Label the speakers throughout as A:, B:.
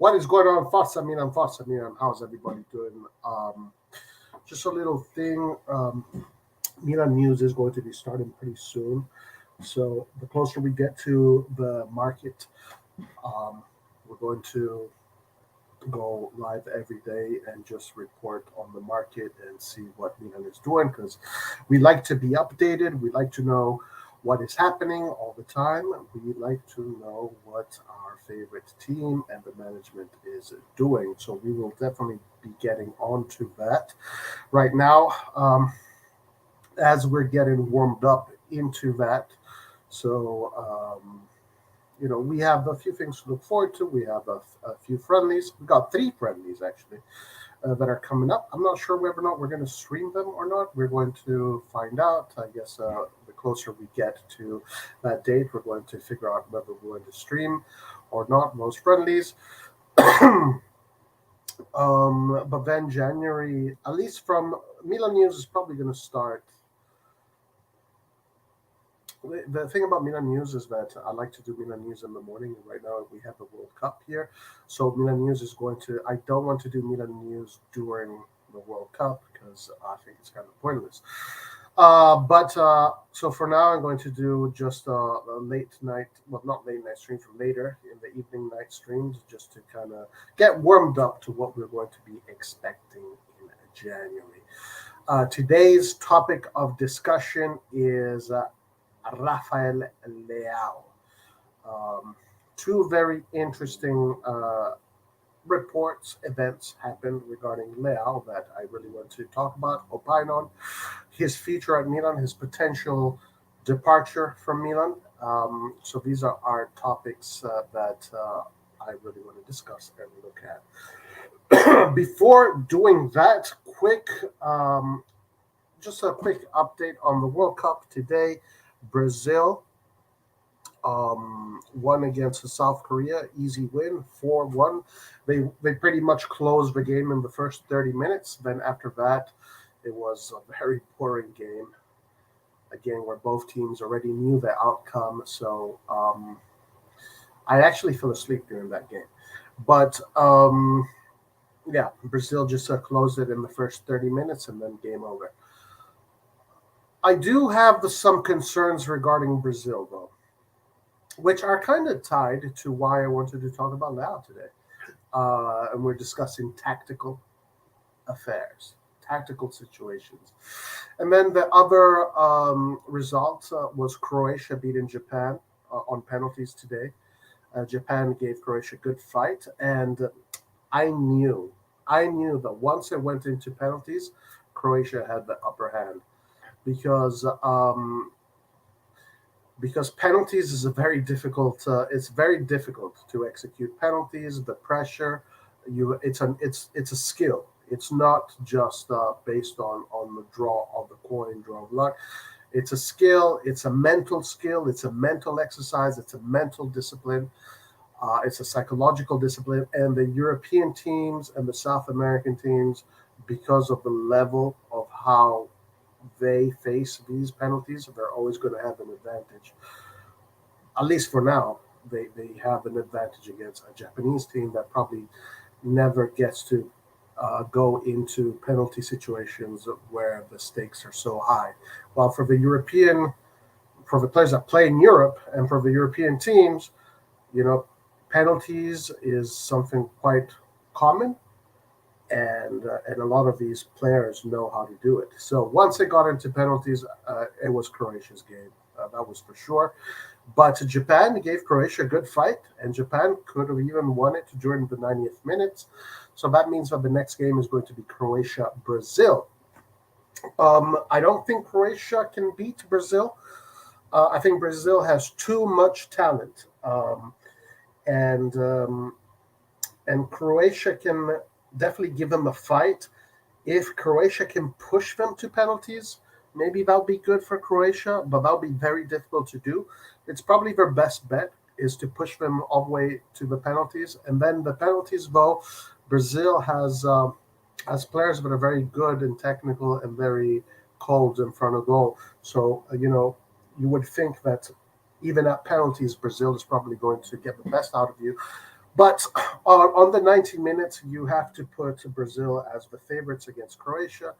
A: What is going on, Forza Milan, Forza Milan? How's everybody doing? Just a little thing. Milan news is going to be starting pretty soon. So the closer we get to the market, um, we're going to go live every day and just report on the market and see what Milan is doing because we like to be updated. We like to know what is happening all the time. We like to know what our favorite team and the management is doing. So we will definitely be getting on to that right now as we're getting warmed up into that. So, we have a few things to look forward to. We have a few friendlies. We got three friendlies actually that are coming up. I'm not sure whether or not we're going to stream them or not. We're going to find out. I guess the closer we get to that date, we're going to figure out whether we're going to stream or not those friendlies. But then January, at least from Milan News, is probably going to start. The thing about Milan News is that I like to do Milan News in the morning. Right now we have the World Cup here, so Milan News is going to. I don't want to do Milan News during the World Cup because I think it's kind of pointless. But so for now, I'm going to do just a late night, well, not late night stream, from later in the evening night streams, just to kind of get warmed up to what we're going to be expecting in January. Today's topic of discussion is Rafael Leao. Two very interesting events happened regarding Leao that I really want to talk about, opine on. His future at Milan, his potential departure from Milan. So these are our topics that I really want to discuss and look at. Before doing that, just a quick update on the World Cup today. Brazil won against South Korea, easy win, 4-1. They pretty much closed the game in the first 30 minutes. Then after that, it was a very boring game. Again, where both teams already knew the outcome. So I actually fell asleep during that game. But yeah, Brazil just closed it in the first 30 minutes and then game over. I do have some concerns regarding Brazil, though, which are kind of tied to why I wanted to talk about Leao today. And we're discussing tactical affairs, tactical situations. And then the other result was Croatia beating Japan on penalties today. Japan gave Croatia a good fight, and I knew that once it went into penalties, Croatia had the upper hand because penalties is a very difficult. It's very difficult to execute penalties. The pressure, it's a skill. It's not just based on the draw of the coin, draw of luck. It's a skill. It's a mental skill. It's a mental exercise. It's a mental discipline. It's a psychological discipline. And the European teams and the South American teams, because of the level of how they face these penalties, they're always going to have an advantage. At least for now, they have an advantage against a Japanese team that probably never gets to go into penalty situations where the stakes are so high. While for the players that play in Europe and for the European teams, penalties is something quite common. And a lot of these players know how to do it. So once they got into penalties, it was Croatia's game. That was for sure. But Japan gave Croatia a good fight, and Japan could have even won it during the 90th minutes. So that means that the next game is going to be Croatia-Brazil. I don't think Croatia can beat Brazil. I think Brazil has too much talent. And Croatia can definitely give them a fight. If Croatia can push them to penalties, maybe that'll be good for Croatia, but that'll be very difficult to do. It's probably their best bet is to push them all the way to the penalties. And then the penalties, though, Brazil has players that are very good and technical and very cold in front of goal. So, you would think that even at penalties, Brazil is probably going to get the best out of you. But on the 90 minutes, you have to put Brazil as the favorites against Croatia.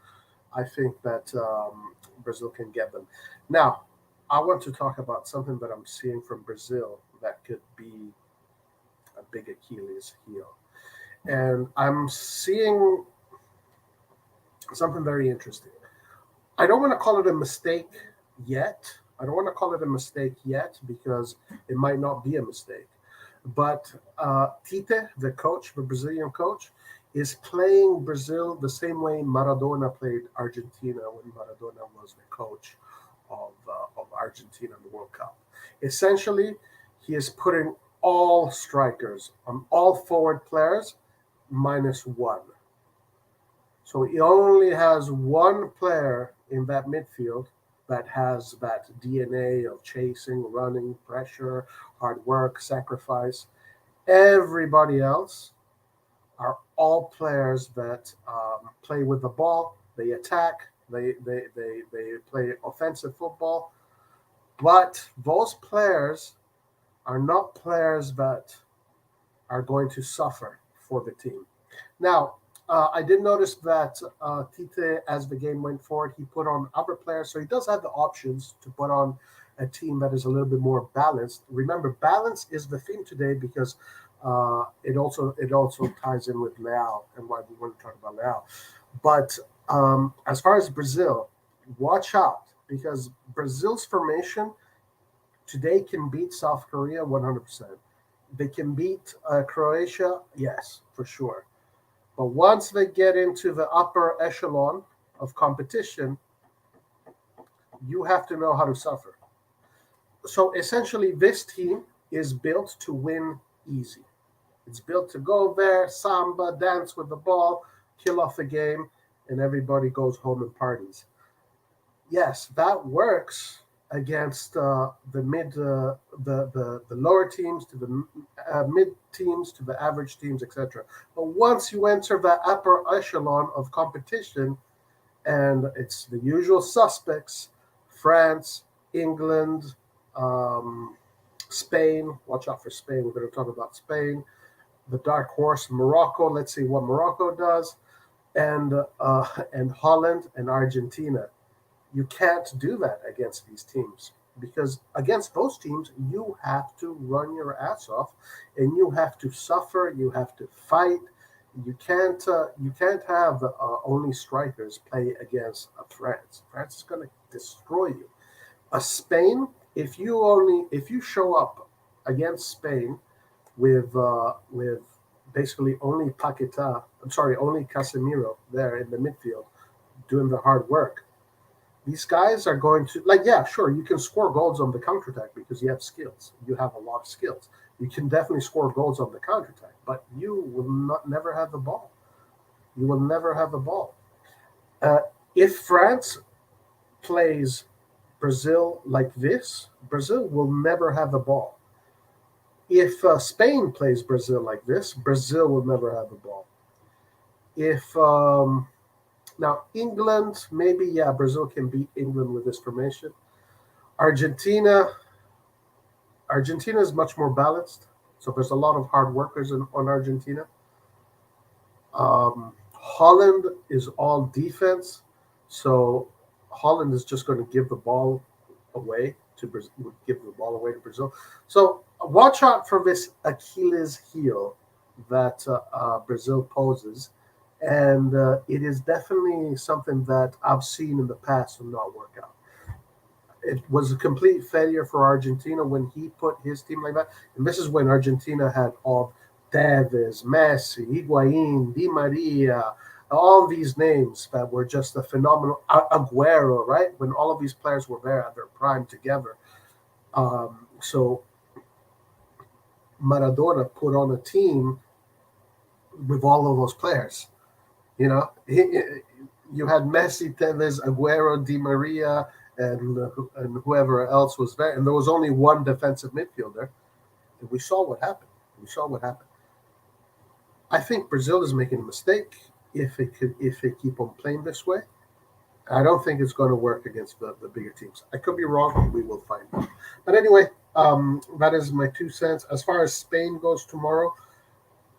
A: I think that Brazil can get them. Now, I want to talk about something that I'm seeing from Brazil that could be a big Achilles heel. And I'm seeing something very interesting. I don't want to call it a mistake yet. I don't want to call it a mistake yet because it might not be a mistake. But Tite, the coach, the Brazilian coach, is playing Brazil the same way Maradona played Argentina when Maradona was the coach of Argentina in the World Cup. Essentially, he is putting all strikers on all forward players minus one. So he only has one player in that midfield that has that DNA of chasing, running, pressure, hard work, sacrifice. Everybody else are all players that play with the ball, they attack, they play offensive football. But those players are not players that are going to suffer for the team. Now, I did notice that Tite, as the game went forward, he put on other players, so he does have the options to put on a team that is a little bit more balanced. Remember, balance is the theme today because it also ties in with Leao and why we want to talk about Leao. But as far as Brazil, watch out because Brazil's formation today can beat South Korea 100%. They can beat Croatia, yes, for sure. But once they get into the upper echelon of competition, you have to know how to suffer. So essentially, this team is built to win easy. It's built to go there, samba, dance with the ball, kill off the game, and everybody goes home and parties. Yes, that works against the lower teams to the mid teams to the average teams, etc. But once you enter the upper echelon of competition, and it's the usual suspects: France, England, um, Spain. Watch out for Spain. We're going to talk about Spain. The dark horse, Morocco. Let's see what Morocco does, and and Holland and Argentina. You can't do that against these teams because against those teams you have to run your ass off and you have to suffer, you have to fight. You can't have only strikers play against France. France is going to destroy you. A Spain, if you show up against Spain with basically only Paqueta, I'm sorry, only Casemiro there in the midfield doing the hard work, these guys are going to, like, yeah, sure, you can score goals on the counterattack because you have skills. You have a lot of skills. You can definitely score goals on the counterattack, but you will not never have the ball. You will never have the ball. Uh, if France plays Brazil like this, Brazil will never have the ball. If Spain plays Brazil like this, Brazil will never have the ball. If Now England, maybe, yeah, Brazil can beat England with this formation. Argentina, Argentina is much more balanced, so there's a lot of hard workers on Argentina. Holland is all defense, so Holland is just going to give the ball away to Brazil, give the ball away to Brazil. So watch out for this Achilles heel that Brazil poses, and it is definitely something that I've seen in the past and not work out. It was a complete failure for Argentina when he put his team like that. And this is when Argentina had all Tevez, Messi, Higuain, Di Maria, all these names that were just a phenomenal. Aguero, right? When all of these players were there at their prime together. So Maradona put on a team with all of those players. You had Messi, Tevez, Aguero, Di Maria, and whoever else was there, and there was only one defensive midfielder. And we saw what happened. We saw what happened. I think Brazil is making a mistake if they keep on playing this way. I don't think it's going to work against the bigger teams. I could be wrong. We will find out. But anyway, that is my 2 cents. As far as Spain goes tomorrow,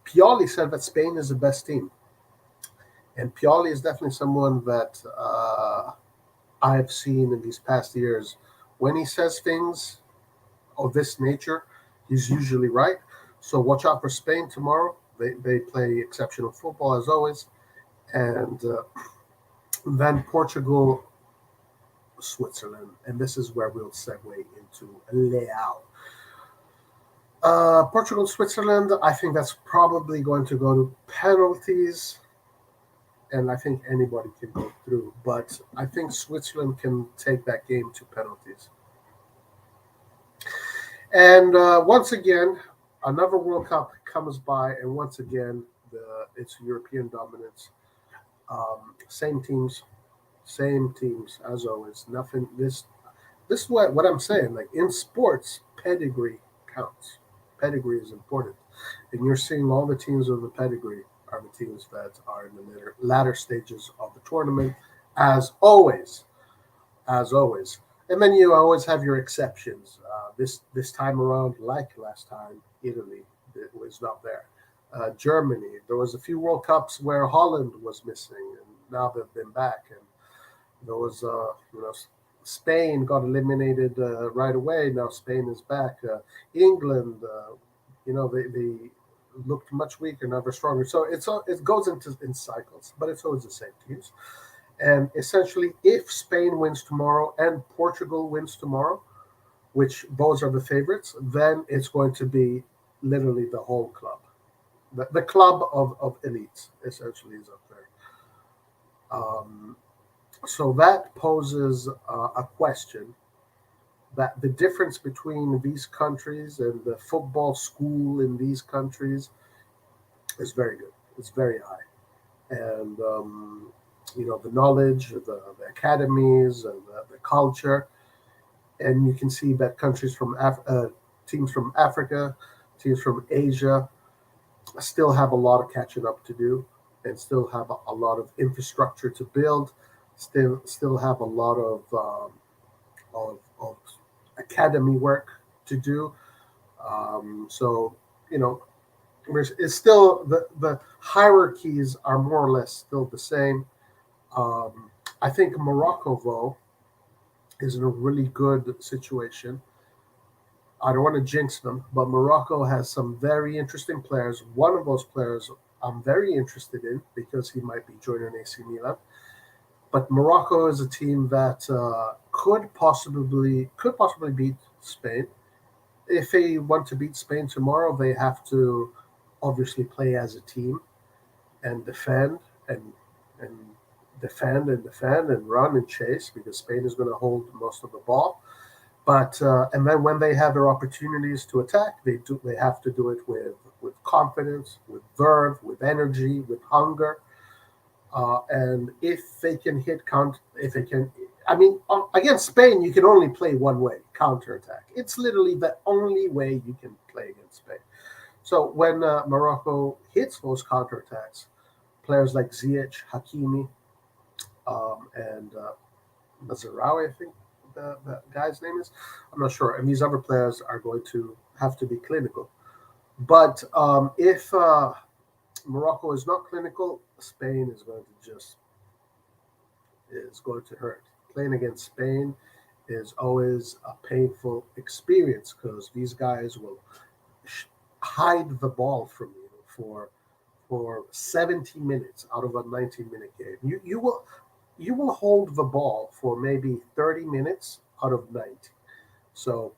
A: Pioli said that Spain is the best team. And Pioli is definitely someone that I've seen in these past years. When he says things of this nature, he's usually right. So watch out for Spain tomorrow. They play exceptional football as always. And then Portugal, Switzerland. And this is where we'll segue into Leao. Portugal, Switzerland, I think that's probably going to go to penalties. And I think anybody can go through. But I think Switzerland can take that game to penalties. And once again, another World Cup comes by, and once again, it's European dominance. Same teams as always. Nothing. This is what I'm saying. Like in sports, pedigree counts. Pedigree is important, and you're seeing all the teams with the pedigree are the teams that are in the latter stages of the tournament, as always. And then you always have your exceptions. This time around, like last time, Italy was not there. Germany, there was a few World Cups where Holland was missing, and now they've been back. And there was, Spain got eliminated right away. Now Spain is back. England, they looked much weaker, now they're stronger. So it goes in cycles, but it's always the same teams. And essentially, if Spain wins tomorrow and Portugal wins tomorrow, which those are the favorites, then it's going to be literally the whole club. The club of elites, essentially, is up there. So that poses a question that the difference between these countries and the football school in these countries is very good. It's very high. And the knowledge, the academies, and the culture, and you can see that countries teams from Africa, teams from Asia, still have a lot of catching up to do, and still have a lot of infrastructure to build, still have a lot of academy work to do. So it's still the hierarchies are more or less still the same. I think Morocco, though, is in a really good situation. I don't want to jinx them, but Morocco has some very interesting players. One of those players I'm very interested in because he might be joining AC Milan. But Morocco is a team that could possibly beat Spain. If they want to beat Spain tomorrow, they have to obviously play as a team and defend and defend and run and chase, because Spain is going to hold most of the ball. But and then when they have their opportunities to attack, they have to do it with confidence, with verve, with energy, with hunger. And if they can against Spain, you can only play one way: counterattack. It's literally the only way you can play against Spain. So when Morocco hits those counterattacks, players like Ziyech, Hakimi, and Mazraoui, I think the guy's name is. I'm not sure. And these other players are going to have to be clinical. But if Morocco is not clinical, Spain is going to hurt. Playing against Spain is always a painful experience because these guys will hide the ball from you for 70 minutes out of a 90-minute game. You will hold the ball for maybe 30 minutes out of 90. So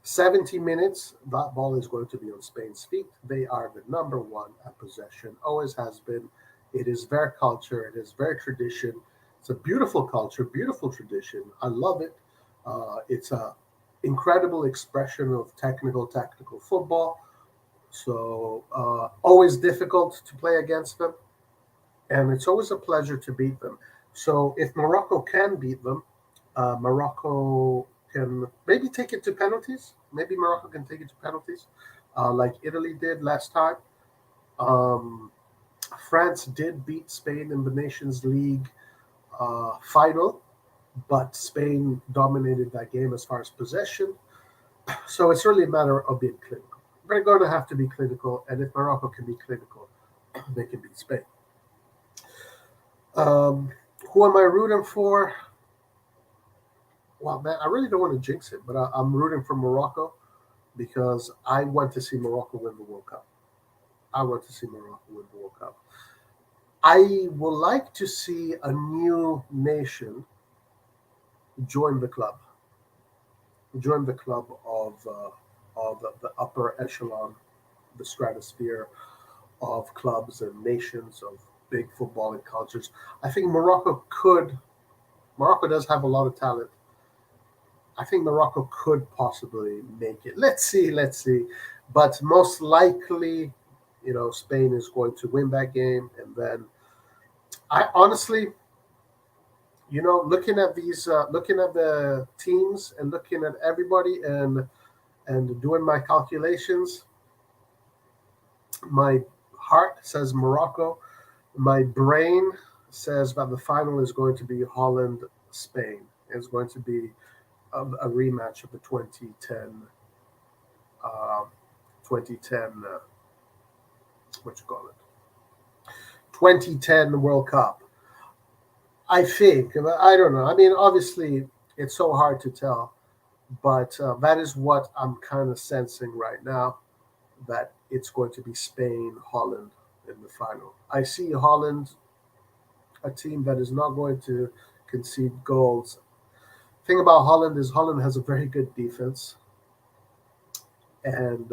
A: 70 minutes, that ball is going to be on Spain's feet. They are the number one at possession, always has been. It is their culture. It is their tradition. It's a beautiful culture, beautiful tradition. I love it. It's an incredible expression of tactical football. So always difficult to play against them. And it's always a pleasure to beat them. So if Morocco can beat them, Morocco can maybe take it to penalties. Maybe Morocco can take it to penalties, like Italy did last time. France did beat Spain in the Nations League final, but Spain dominated that game as far as possession. So it's really a matter of being clinical. they're going to have to be clinical, and if Morocco can be clinical, they can beat Spain. Who am I rooting for? Well, man, I really don't want to jinx it, but I'm rooting for Morocco because I want to see Morocco win the World Cup. I want to see Morocco win the World Cup. I would like to see a new nation join the club of the upper echelon, the stratosphere of clubs and nations of big footballing cultures. I think Morocco does have a lot of talent. I think Morocco could possibly make it. Let's see. But most likely, Spain is going to win that game. And then I honestly, looking at the teams and looking at everybody and doing my calculations, my heart says Morocco. My brain says that the final is going to be Holland-Spain. It's going to be a rematch of the 2010, what you call it, 2010 World Cup. I think. I don't know. I mean, obviously, it's so hard to tell, but that is what I'm kind of sensing right now, that it's going to be Spain, Holland in the final. I see Holland, a team that is not going to concede goals. Thing about Holland is Holland has a very good defense, and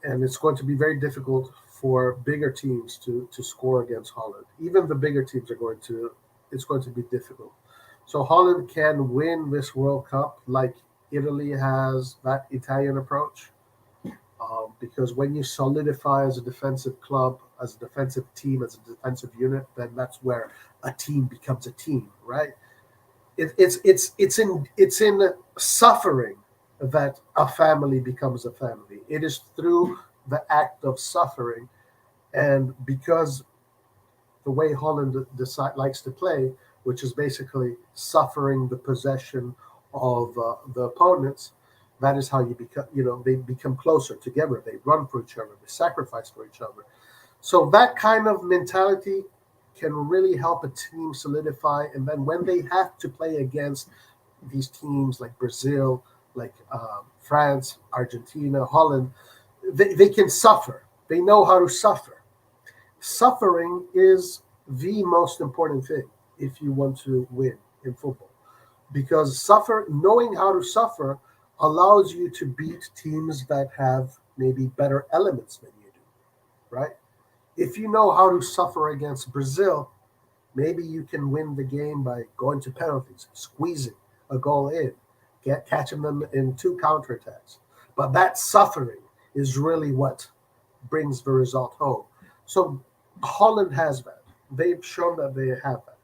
A: it's going to be very difficult for bigger teams to score against Holland. Even the bigger teams it's going to be difficult. So Holland can win this World Cup like Italy has that Italian approach, because when you solidify as a defensive club, as a defensive team, as a defensive unit, then that's where a team becomes a team, right? It's in suffering that a family becomes a family. It is through the act of suffering, and because the way Holland likes to play, which is basically suffering the possession of the opponents, that is how you become. They become closer together. They run for each other. They sacrifice for each other. So that kind of mentality can really help a team solidify. And then when they have to play against these teams like Brazil, like France, Argentina, Holland, they can suffer. They know how to suffer. Suffering is the most important thing if you want to win in football, because knowing how to suffer allows you to beat teams that have maybe better elements than you do, right? If you know how to suffer against Brazil, maybe you can win the game by going to penalties, squeezing a goal in, catching them in 2 counterattacks. But that suffering is really what brings the result home. So Holland has that. They've shown that they have that.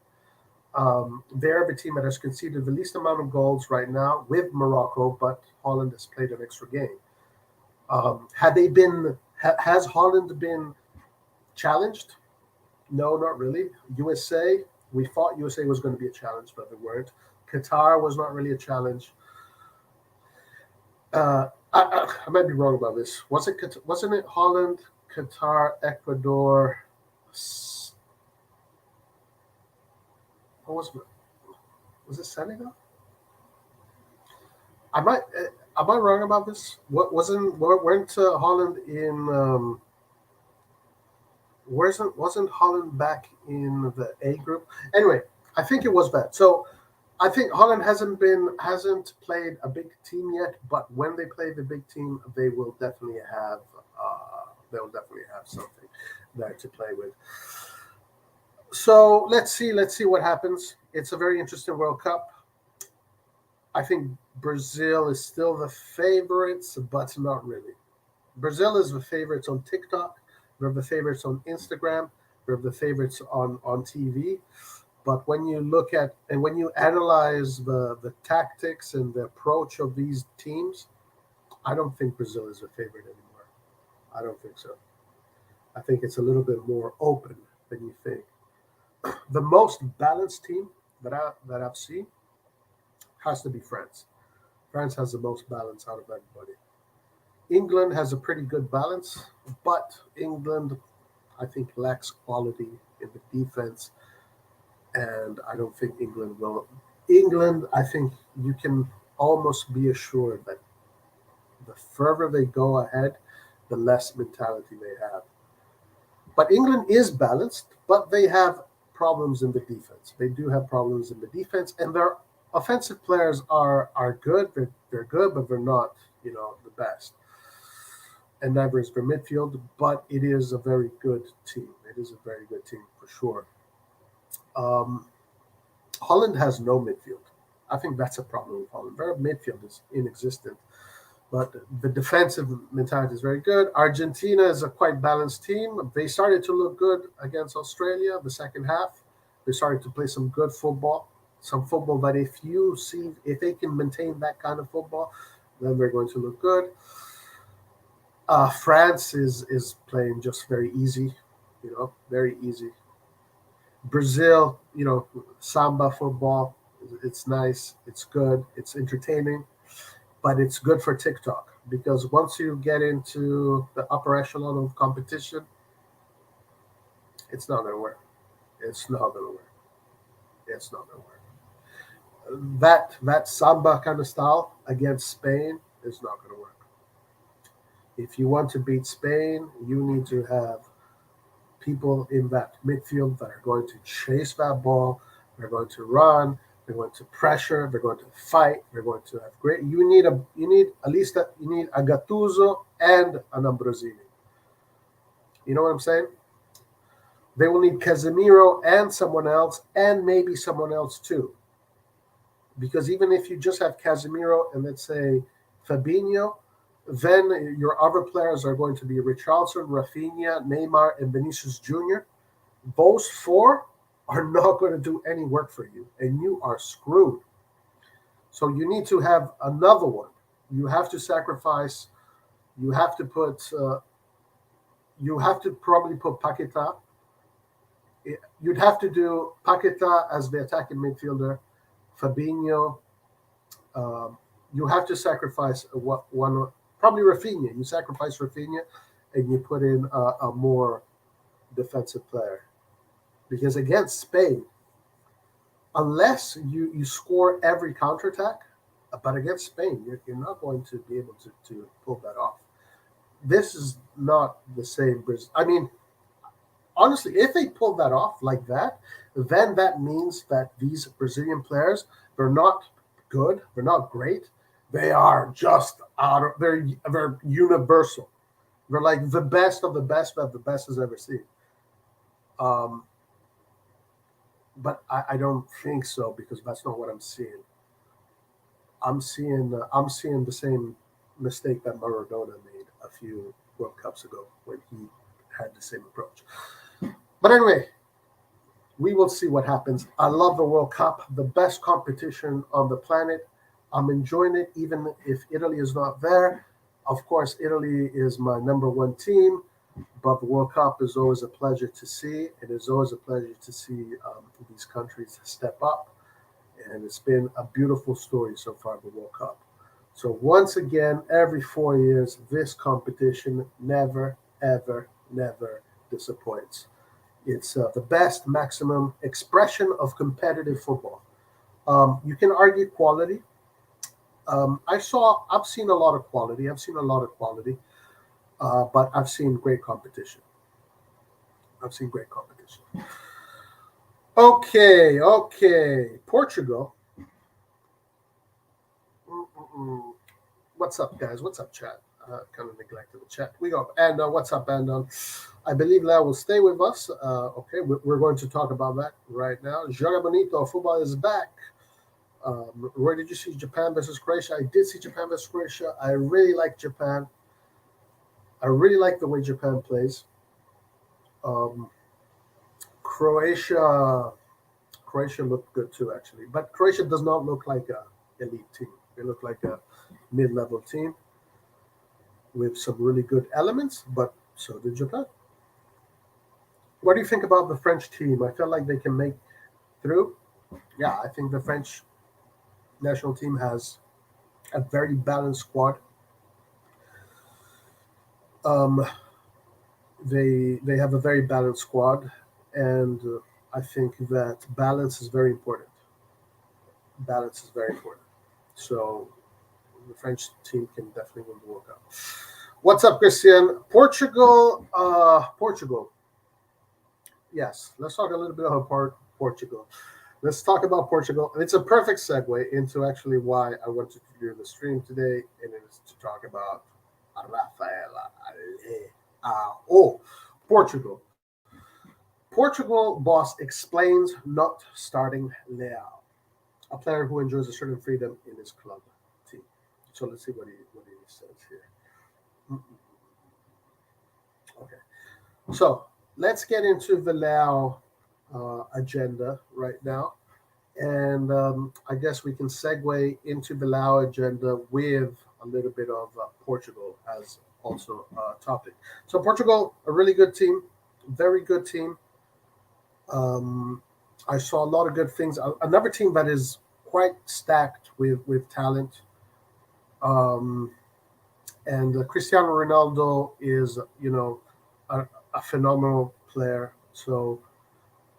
A: They're the team that has conceded the least amount of goals right now with Morocco, but Holland has played an extra game. Has Holland been challenged? No, not really. USA, we thought USA was going to be a challenge, but they weren't. Qatar was not really a challenge. I might be wrong about this. Wasn't it Holland, Qatar, Ecuador? What was it? Was it Senegal? Am I wrong about this? Weren't Holland in? Wasn't Holland back in the A group? Anyway, I think it was that. So I think Holland hasn't played a big team yet, but when they play the big team, they will definitely have something there to play with. So let's see what happens. It's a very interesting World Cup. I think Brazil is still the favorites, but not really. Brazil is the favorites on TikTok. They're the favorites on Instagram. They're the favorites on TV. But when you look at and when you analyze the tactics and the approach of these teams, I don't think Brazil is a favorite anymore. I don't think so. I think it's a little bit more open than you think. The most balanced team that I've seen has to be France. France has the most balance out of everybody. England has a pretty good balance, but England, I think, lacks quality in the defense, and I don't think England will. England, I think you can almost be assured that the further they go ahead, the less mentality they have. But England is balanced, but they have problems in the defense. They do have problems in the defense, and their offensive players are good. They're good, but they're not, the best. And never is their midfield, but it is a very good team. It is a very good team for sure. Um, Holland has no midfield. I think that's a problem with Holland. Their midfield is inexistent, but the defensive mentality is very good. Argentina is a quite balanced team. They started to look good against Australia the second half. They started to play some good football, some football that if they can maintain that kind of football, then they're going to look good. France is playing just very easy, very easy. Brazil, samba football. It's nice. It's good. It's entertaining, but it's good for TikTok because once you get into the upper echelon of competition, it's not going to work. It's not going to work. It's not going to work. That samba kind of style against Spain is not going to work. If you want to beat Spain, you need to have people in that midfield that are going to chase that ball. They're going to run. They're going to pressure. They're going to fight. They're going to have great. You need a Gattuso and an Ambrosini. You know what I'm saying? They will need Casemiro and someone else, and maybe someone else too. Because even if you just have Casemiro and let's say Fabinho, then your other players are going to be Richarlison, Rafinha, Neymar, and Vinicius Jr. Those four are not going to do any work for you, and you are screwed. So you need to have another one. You have to sacrifice. You have to put. You have to probably put Paqueta. You'd have to do Paqueta as the attacking midfielder, Fabinho. You have to sacrifice one. Probably Rafinha. You sacrifice Rafinha, and you put in a more defensive player. Because against Spain, unless you score every counterattack, but against Spain, you're not going to be able to pull that off. This is not the same. I mean, honestly, if they pull that off like that, then that means that these Brazilian players, they're not good, they're not great. They are just they're universal. They're like the best of the best that the best has ever seen. But I don't think so because that's not what I'm seeing. I'm seeing the same mistake that Maradona made a few World Cups ago when he had the same approach. But anyway, we will see what happens. I love the World Cup, the best competition on the planet. I'm enjoying it, even if Italy is not there. Of course, Italy is my number one team, but the World Cup is always a pleasure to see. It is always a pleasure to see these countries step up. And it's been a beautiful story so far, the World Cup. So once again, every 4 years, this competition never, ever, never disappoints. It's the best maximum expression of competitive football. You can argue quality. I've seen a lot of quality. But I've seen great competition. Okay. Portugal. What's up, guys? What's up, chat? Kind of neglected the chat. We go. And what's up, Andon? I believe Leao will stay with us. Okay, we're going to talk about that right now. Joga Bonito, football is back. Where did you see Japan versus Croatia? I did see Japan versus Croatia. I really like Japan. I really like the way Japan plays. Croatia looked good too, actually. But Croatia does not look like a elite team. They look like a mid-level team with some really good elements, but so did Japan. What do you think about the French team? I feel like they can make through. Yeah, I think the French national team has a very balanced squad. Um, they have a very balanced squad, and I think that balance is very important. Balance is very important. So the French team can definitely win the World Cup. What's up, Christian? Portugal. Portugal. Yes, let's talk a little bit about Portugal. Let's talk about Portugal. And it's a perfect segue into actually why I wanted to do the stream today, and it is to talk about Rafaela Leao. Portugal. Portugal boss explains not starting Leao, a player who enjoys a certain freedom in his club team. So let's see what he says here. Okay, so let's get into the Leao agenda right now. And I guess we can segue into the Lao agenda with a little bit of Portugal as also a topic. So Portugal, a really good team, very good team. I saw a lot of good things. Another team that is quite stacked with talent. Um, and Cristiano Ronaldo is, a phenomenal player. So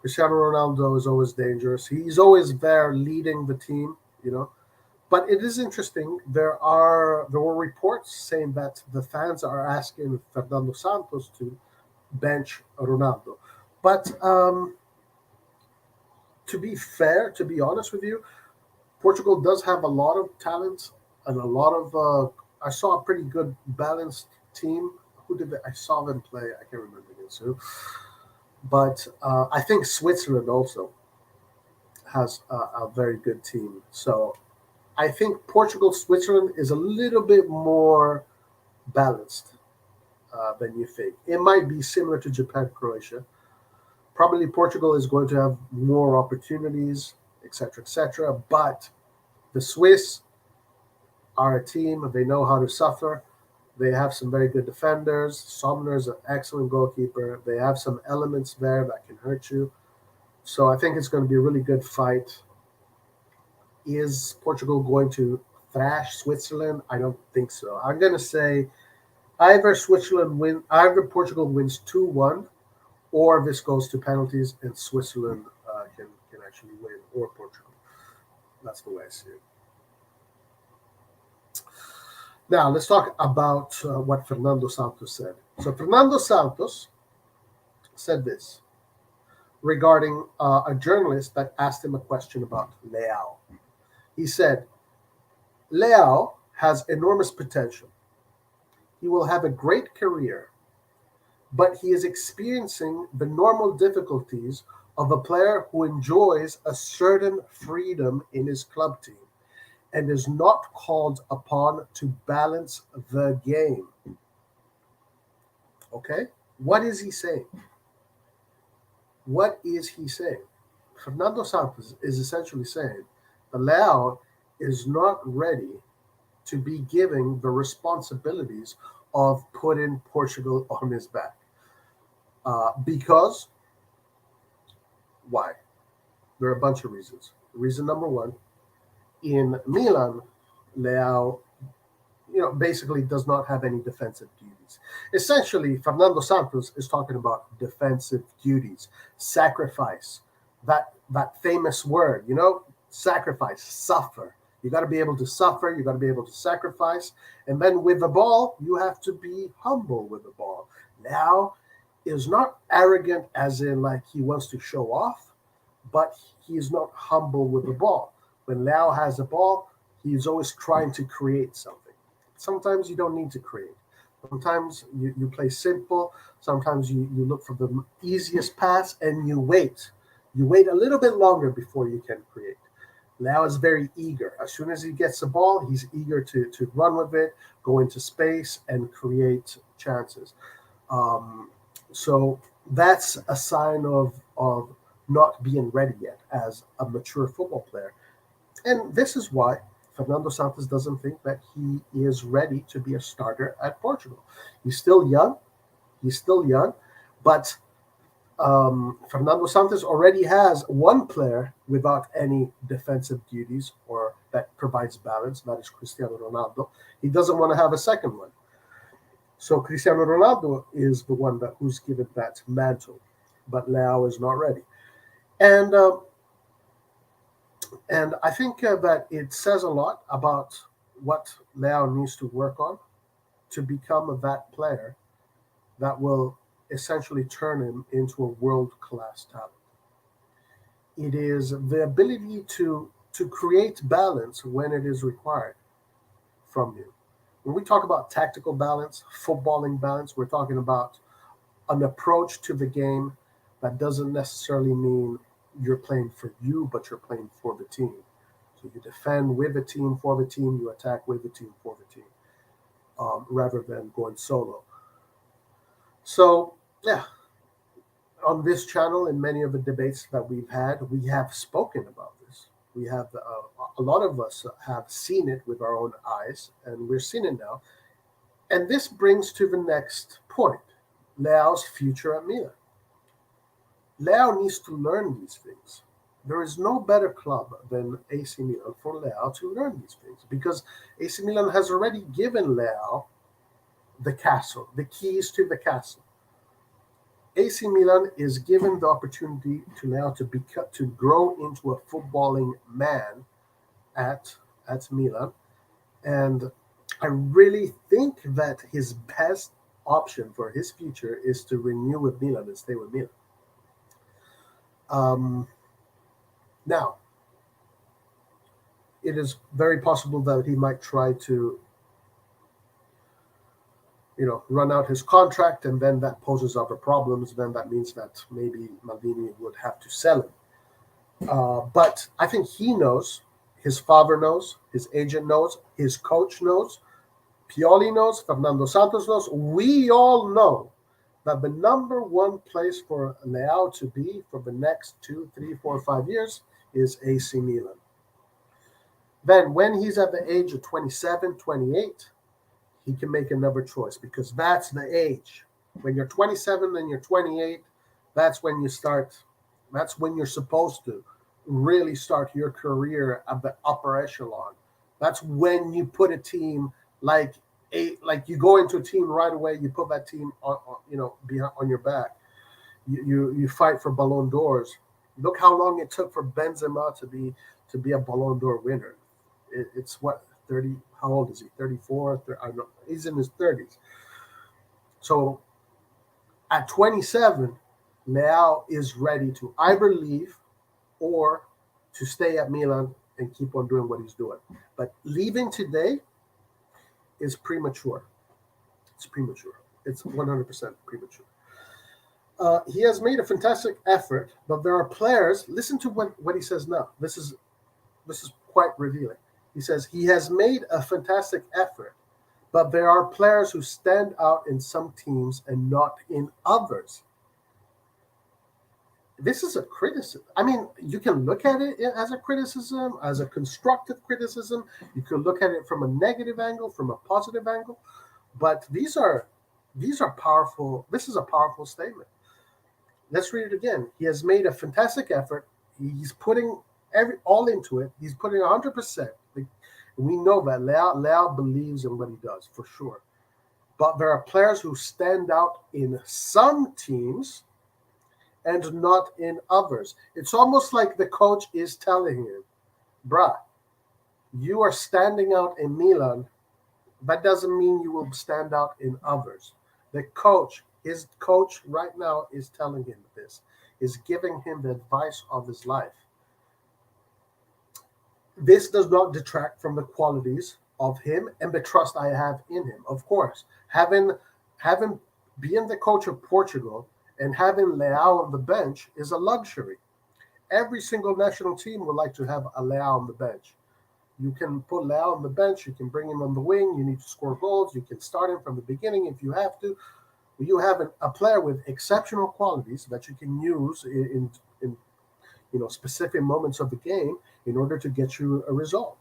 A: Cristiano Ronaldo is always dangerous. He's always there leading the team, you know. But it is interesting. There were reports saying that the fans are asking Fernando Santos to bench Ronaldo. But to be fair, to be honest with you, Portugal does have a lot of talent and a lot of. I saw a pretty good balanced team. Who did they, I saw them play? I can't remember against who. But I think Switzerland also has a very good team. So I think Portugal, Switzerland is a little bit more balanced than you think. It might be similar to Japan, Croatia. Probably Portugal is going to have more opportunities, etc., etc. But the Swiss are a team. They know how to suffer. They have some very good defenders. Somner's an excellent goalkeeper. They have some elements there that can hurt you. So I think it's going to be a really good fight. Is Portugal going to thrash Switzerland? I don't think so. I'm going to say either Portugal wins 2-1, or this goes to penalties and Switzerland can actually win, or Portugal. That's the way I see it. Now, let's talk about what Fernando Santos said. So, Fernando Santos said this regarding a journalist that asked him a question about Leao. He said, Leao has enormous potential. He will have a great career, but he is experiencing the normal difficulties of a player who enjoys a certain freedom in his club team and is not called upon to balance the game. Okay? What is he saying? What is he saying? Fernando Santos is essentially saying that Leao is not ready to be giving the responsibilities of putting Portugal on his back. Because, why? There are a bunch of reasons. Reason number one, in Milan, Leao, basically does not have any defensive duties. Essentially, Fernando Santos is talking about defensive duties, sacrifice, that famous word, sacrifice, suffer. You got to be able to suffer. You got to be able to sacrifice. And then with the ball, you have to be humble with the ball. Now is not arrogant as in like he wants to show off, but he is not humble with the ball. When Leao has the ball, he's always trying to create something. Sometimes you don't need to create. Sometimes you play simple. Sometimes you look for the easiest pass and you wait. You wait a little bit longer before you can create. Leao is very eager. As soon as he gets the ball, he's eager to run with it, go into space, and create chances. So that's a sign of not being ready yet as a mature football player. And this is why Fernando Santos doesn't think that he is ready to be a starter at Portugal. He's still young. But Fernando Santos already has one player without any defensive duties or that provides balance. That is Cristiano Ronaldo. He doesn't want to have a second one. So Cristiano Ronaldo is the one who's given that mantle, but Leao is not ready. And and I think that it says a lot about what Leao needs to work on to become that player that will essentially turn him into a world class talent. It is the ability to create balance when it is required from you. When we talk about tactical balance, footballing balance, we're talking about an approach to the game that doesn't necessarily mean you're playing for you, but you're playing for the team. So you defend with the team, for the team, you attack with the team, for the team, rather than going solo. So, yeah, on this channel and many of the debates that we've had, we have spoken about this. We have a lot of us have seen it with our own eyes, and we're seeing it now. And this brings to the next point: Leao's future at Milan. Leao needs to learn these things. There is no better club than AC Milan for Leao to learn these things, because AC Milan has already given Leao the castle, the keys to the castle. AC Milan is given the opportunity to Leao to grow into a footballing man at Milan, and I really think that his best option for his future is to renew with Milan and stay with Milan. Um, Now, it is very possible that he might try to, run out his contract, and then that poses other problems. Then that means that maybe Maldini would have to sell him. But I think he knows, his father knows, his agent knows, his coach knows, Pioli knows, Fernando Santos knows. We all know that the number one place for Leao to be for the next 2, 3, 4, 5 years is AC Milan. Then, when he's at the age of 27, 28, he can make another choice, because that's the age. When you're 27 and you're 28, that's when you start, that's when you're supposed to really start your career at the upper echelon. That's when you put a team like you go into a team right away, you put that team behind, on your back. You fight for Ballon d'Ors. Look how long it took for Benzema to be a Ballon d'Or winner. It's what, 30? How old is he? 34. 30, I don't know. He's in his 30s. So at 27, Leao is ready to either leave or to stay at Milan and keep on doing what he's doing. But leaving today is premature. It's premature. It's 100% premature. He has made a fantastic effort, but there are players. Listen to what he says now. This is quite revealing. He says he has made a fantastic effort, but there are players who stand out in some teams and not in others. This is a criticism. I mean, you can look at it as a criticism, as a constructive criticism. You can look at it from a negative angle, from a positive angle. But these are powerful. This is a powerful statement. Let's read it again. He has made a fantastic effort. He's putting all into it. He's putting 100%. We know that Leao believes in what he does, for sure. But there are players who stand out in some teams and not in others. It's almost like the coach is telling him, bruh, you are standing out in Milan. That doesn't mean you will stand out in others. His coach right now is telling him this, is giving him the advice of his life. This does not detract from the qualities of him and the trust I have in him. Of course, having being the coach of Portugal and having Leao on the bench is a luxury. Every single national team would like to have a Leao on the bench. You can put Leao on the bench. You can bring him on the wing. You need to score goals. You can start him from the beginning if you have to. You have a player with exceptional qualities that you can use in specific moments of the game in order to get you a result.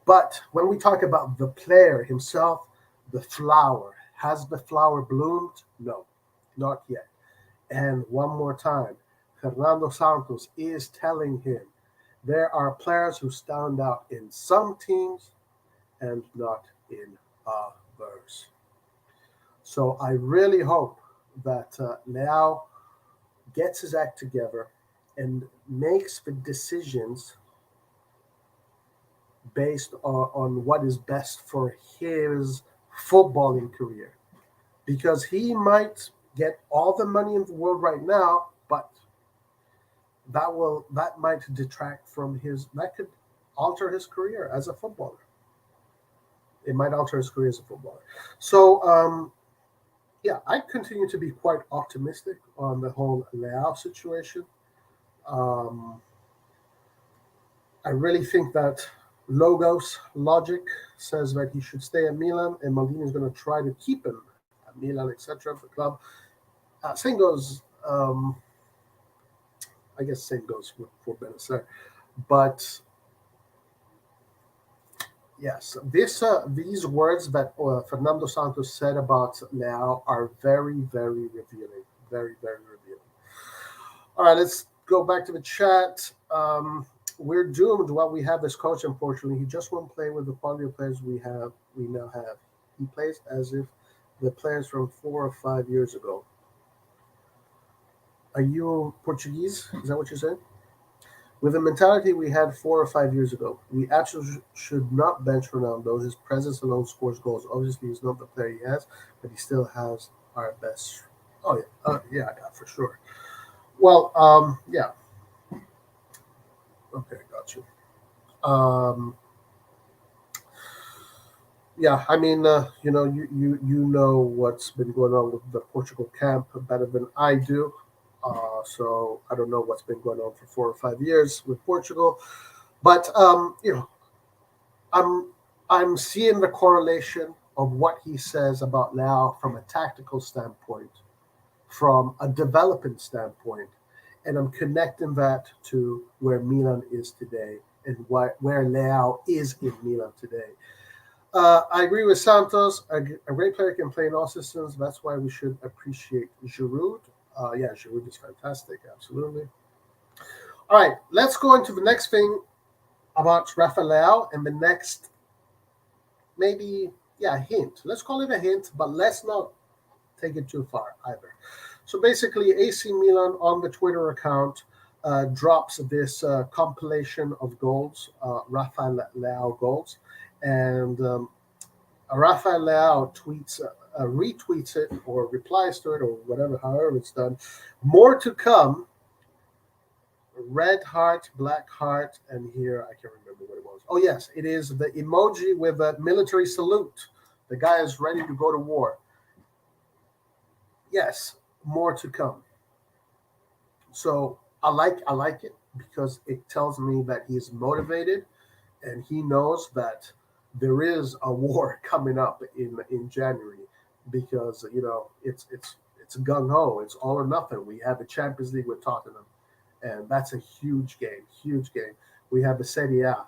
A: But when we talk about the player himself, the flower, has the flower bloomed? No, not yet. And one more time, Fernando Santos is telling him there are players who stand out in some teams and not in others. So I really hope that Leao gets his act together and makes the decisions based on what is best for his footballing career. Because he might get all the money in the world right now, but that might detract from his that could alter his career as a footballer. It might alter his career as a footballer. So yeah, I continue to be quite optimistic on the whole Leao situation. Um, I really think that Logos logic says that he should stay at Milan, and Maldini is going to try to keep him at Milan, etc. The club. Same goes. I guess same goes for Benacer, but yes, these words that Fernando Santos said about Leao are very, very revealing. Very, very revealing. All right, let's go back to the chat. We're doomed while we have this coach, unfortunately. He just won't play with the quality of players we now have. He plays as if the players from 4 or 5 years ago. Are you Portuguese? Is that what you said? With the mentality we had 4 or 5 years ago, we absolutely should not bench Ronaldo. His presence alone scores goals. Obviously, he's not the player he has, but he still has our best. Oh, yeah. Yeah, for sure. Well, yeah. Okay, got you. Um, yeah, I mean, you know what's been going on with the Portugal camp better than I do. So I don't know what's been going on for 4 or 5 years with Portugal, but I'm I'm seeing the correlation of what he says about Leao from a tactical standpoint, from a development standpoint, and I'm connecting that to where Milan is today and where Leao is in Milan today. I agree with Santos. A great player can play in all systems. That's why we should appreciate Giroud. Yeah, Giroud is fantastic. Absolutely. All right, let's go into the next thing about Rafael and the next maybe hint. Let's call it a hint, but let's not take it too far either. So basically, AC Milan on the Twitter account drops this compilation of goals, Rafael Leao goals, and Rafael Leao retweets it or replies to it or whatever, however it's done. More to come. Red heart, black heart, and here I can't remember what it was. Oh yes, it is the emoji with a military salute. The guy is ready to go to war. Yes, more to come. So I like it because it tells me that he's motivated and he knows that there is a war coming up in January because it's gung ho, it's all or nothing. We have the Champions League with Tottenham, and that's a huge game, huge game. We have the Serie A,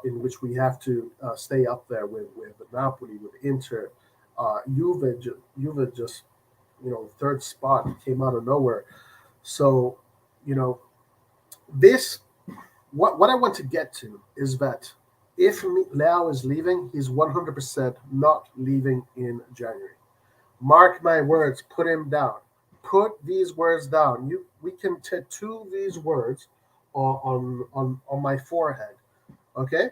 A: in which we have to stay up there with Napoli, with Inter, Juve just third spot came out of nowhere. So you know this what I want to get to is that if Leao is leaving, he's 100% not leaving in January. Mark my words, put him down. Put these words down. We can tattoo these words on my forehead. Okay?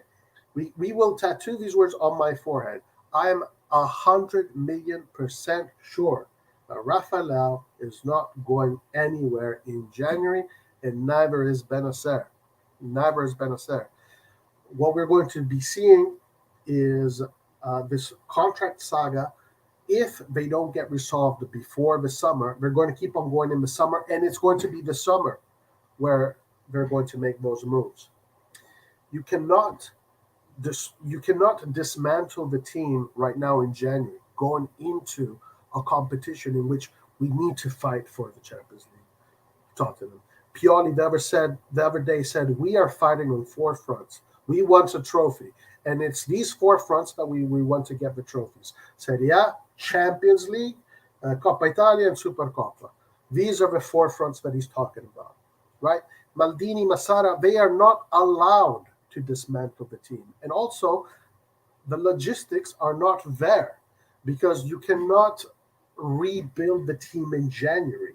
A: We will tattoo these words on my forehead. I am 100 million% sure that Rafael is not going anywhere in January, and neither is Benacer. Neither is Benacer. What we're going to be seeing is this contract saga. If they don't get resolved before the summer, they're going to keep on going in the summer, and it's going to be the summer where they're going to make those moves. You cannot dismantle the team right now in January, going into a competition in which we need to fight for the Champions League. Tottenham. Pioli the other day said we are fighting on four fronts. We want a trophy, and it's these four fronts that we want to get the trophies: Serie A, Champions League, Coppa Italia, and Supercoppa. These are the four fronts that he's talking about, right? Maldini, Massara, they are not allowed to dismantle the team, and also the logistics are not there. because you cannot rebuild the team in January.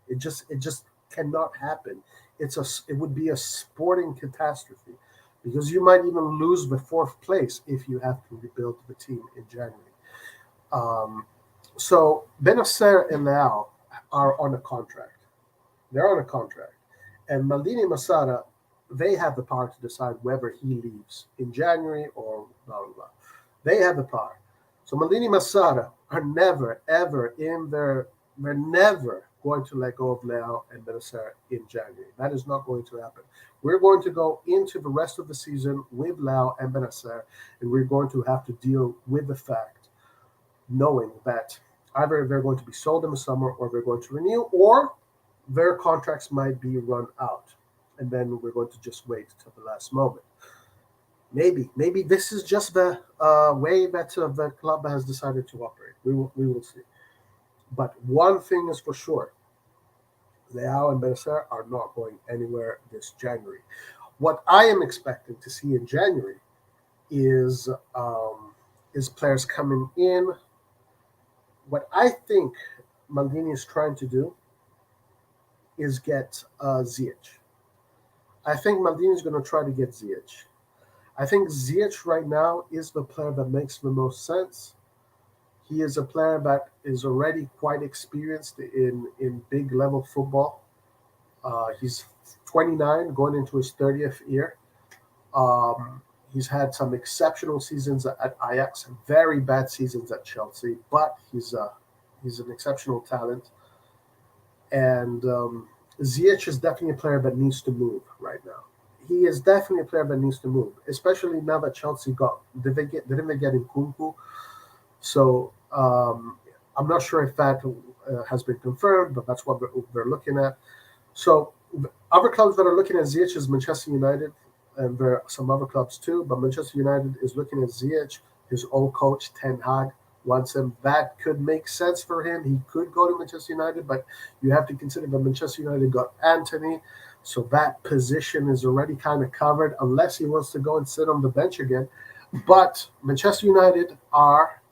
A: It just cannot happen. It would be a sporting catastrophe because you might even lose the fourth place if you have to rebuild the team in January. Um, so Benacer and Leao are on a contract. They're on a contract, and Maldini Masada, they have the power to decide whether he leaves in January or blah blah blah. They have the power. So Maldini Masada are never ever in their they're never going to let go of Leao and Benacer in January. That is not going to happen. We're going to go into the rest of the season with Leao and Benacer, and we're going to have to deal with the fact, knowing that either they're going to be sold in the summer or they're going to renew, or their contracts might be run out. And then we're going to just wait till the last moment. Maybe this is just the way that the club has decided to operate. We will see. But one thing is for sure: Leao and Benacer are not going anywhere this January. What I am expecting to see in January is players coming in. What I think Maldini is trying to do is get Ziyech. I think Maldini is going to try to get Ziyech. I think Ziyech right now is the player that makes the most sense. He is a player that is already quite experienced in big level football. He's 29, going into his 30th year. He's had some exceptional seasons at Ajax, very bad seasons at Chelsea, but he's an exceptional talent. And Ziyech is definitely a player that needs to move right now. He is definitely a player that needs to move, especially now that Chelsea didn't they get Nkunku? So I'm not sure if that has been confirmed, but that's what they're looking at. So other clubs that are looking at Ziyech is Manchester United, and there are some other clubs too. But Manchester United is looking at Ziyech. His old coach Ten Hag wants him. That could make sense for him. He could go to Manchester United, but you have to consider that Manchester United got Anthony, so that position is already kind of covered unless he wants to go and sit on the bench again. But Manchester United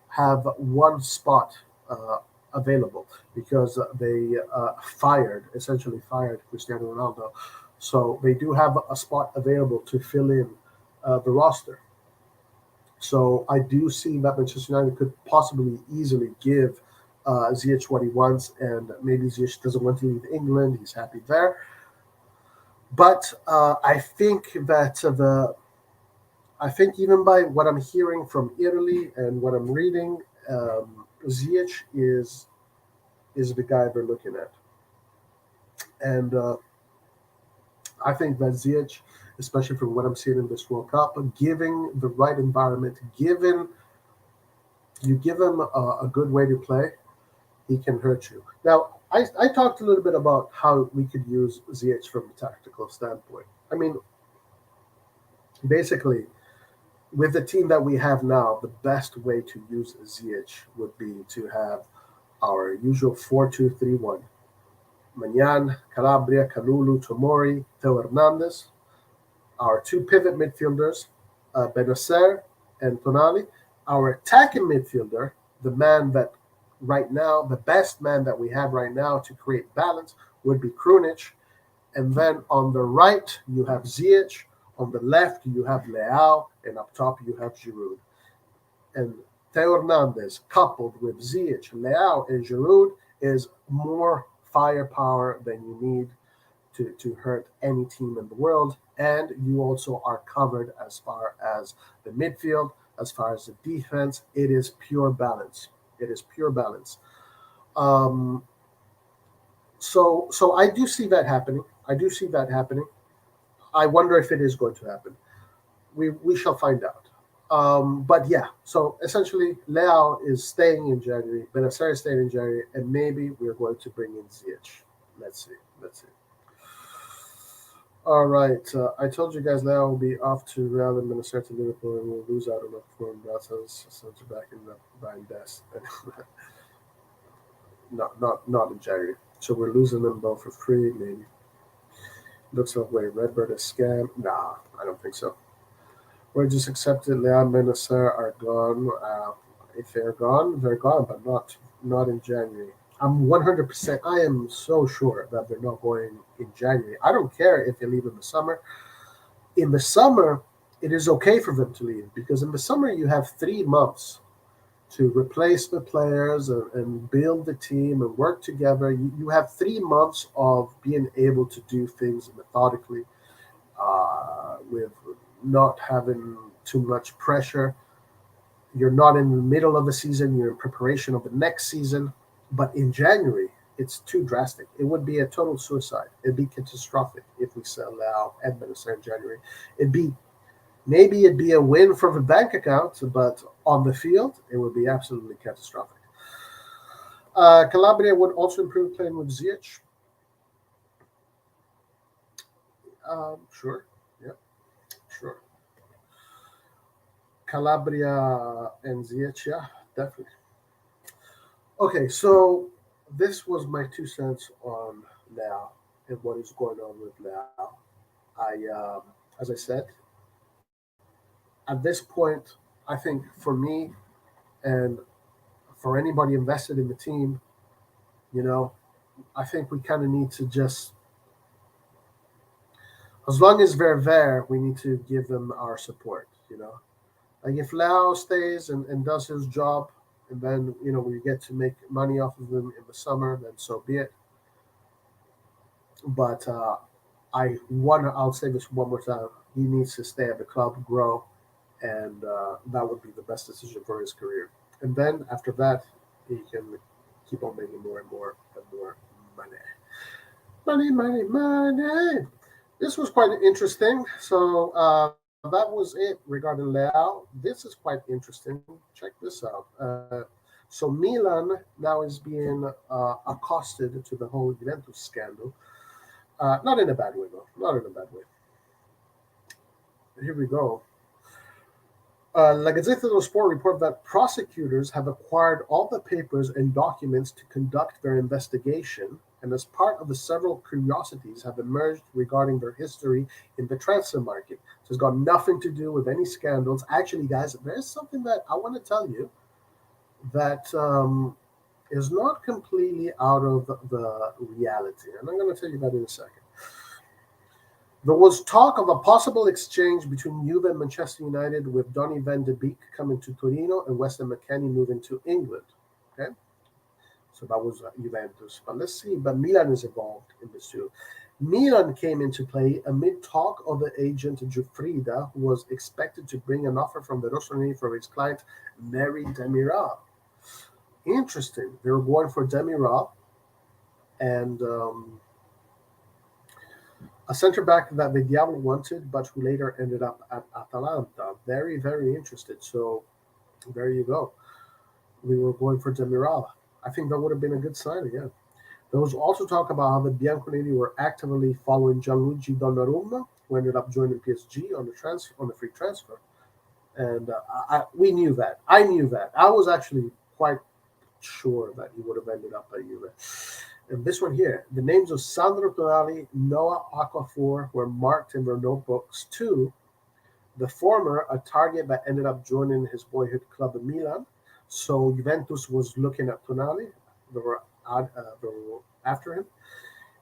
A: have one spot available because they essentially fired Cristiano Ronaldo. So they do have a spot available to fill in the roster. So I do see that Manchester United could possibly easily give Ziyech what he wants, and maybe Ziyech doesn't want to leave England. He's happy there. But I think that I think even by what I'm hearing from Italy and what I'm reading, Ziyech is the guy they're looking at, and I think that Ziyech, especially from what I'm seeing in this World Cup, giving the right environment, given you give him a good way to play, he can hurt you. Now, I talked a little bit about how we could use Ziyech from a tactical standpoint. I mean, basically, with the team that we have now, the best way to use Ziyech would be to have our usual 4-2-3-1. Magnan, Calabria, Kalulu, Tomori, Theo Hernandez. Our two pivot midfielders, Benacer and Tonali. Our attacking midfielder, the man that right now, the best man that we have right now to create balance would be Krunic. And then on the right, you have Ziyech. On the left, you have Leao. And up top, you have Giroud. And Theo Hernandez, coupled with Ziyech, Leao, and Giroud, is more firepower than you need to hurt any team in the world. And you also are covered as far as the midfield, as far as the defense. It is pure balance. It is pure balance. So I do see that happening. I wonder if it is going to happen. We shall find out. But yeah, so essentially, Leao is staying in January, Benacer is staying in January, and maybe we're going to bring in Ziyech. Let's see. All right, I told you guys Leao will be off to Real and Benacer to Liverpool, and we'll lose out on a form. That's back in the buying desk. Not in January. So we're losing them both for free, maybe. Looks like way Redbird is scam. Nah, I don't think so. We're just accepted. Leao and Benacer are gone. if they're gone, they're gone, but not in January. I'm 100%. I am so sure that they're not going in January. I don't care if they leave in the summer. In the summer, it is okay for them to leave because in the summer you have 3 months to replace the players and build the team and work together. You have 3 months of being able to do things methodically, with not having too much pressure. You're not in the middle of the season, you're in preparation of the next season. But in January, it's too drastic. It would be a total suicide. It'd be catastrophic if we sell Leao and Benacer in January. It'd be Maybe it'd be a win for the bank account, but on the field, it would be absolutely catastrophic. Calabria would also improve playing with Ziyech. Sure. Yeah, sure. Calabria and Ziyech, yeah, definitely. Okay, so this was my 2 cents on Leao and what is going on with Leao. As I said, at this point, I think for me and for anybody invested in the team, you know, I think we kind of need to just, as long as they're there, we need to give them our support. Like if Lao stays and does his job, and then we get to make money off of him in the summer, then so be it. But I'll say this one more time. He needs to stay at the club, grow, and that would be the best decision for his career. And then after that, he can keep on making more and more and more money. Money, money, money. This was quite interesting. So that was it regarding Leao. This is quite interesting. Check this out. So Milan now is being accosted to the whole Juventus scandal. Not in a bad way, though. Not in a bad way. Here we go. La Gazzetta dello Sport report that prosecutors have acquired all the papers and documents to conduct their investigation, and as part of the several curiosities have emerged regarding their history in the transfer market. So it's got nothing to do with any scandals. Actually, guys, there's something that I want to tell you that is not completely out of the reality, and I'm going to tell you that in a second. There was talk of a possible exchange between Juve and Manchester United, with Donny van de Beek coming to Torino and Weston McKennie moving to England. Okay, so that was Juventus. But let's see. But Milan is involved in this too. Milan came into play amid talk of the agent Giuffrida, who was expected to bring an offer from the RossonARI for his client Mary Demiral. Interesting. They were going for Demiral, and a center back that the Diavolo wanted, but who later ended up at Atalanta. Very, very interested. So there you go. We were going for Demiral. I think that would have been a good sign again. There was also talk about how the Bianconeri were actively following Gianluigi Donnarumma, who ended up joining PSG on the free transfer. And we knew that. I knew that. I was actually quite sure that he would have ended up at Juve. And this one here, the names of Sandro Tonali, Noah Okafor were marked in their notebooks too. The former, a target that ended up joining his boyhood club in Milan. So Juventus was looking at Tonali. They were after him.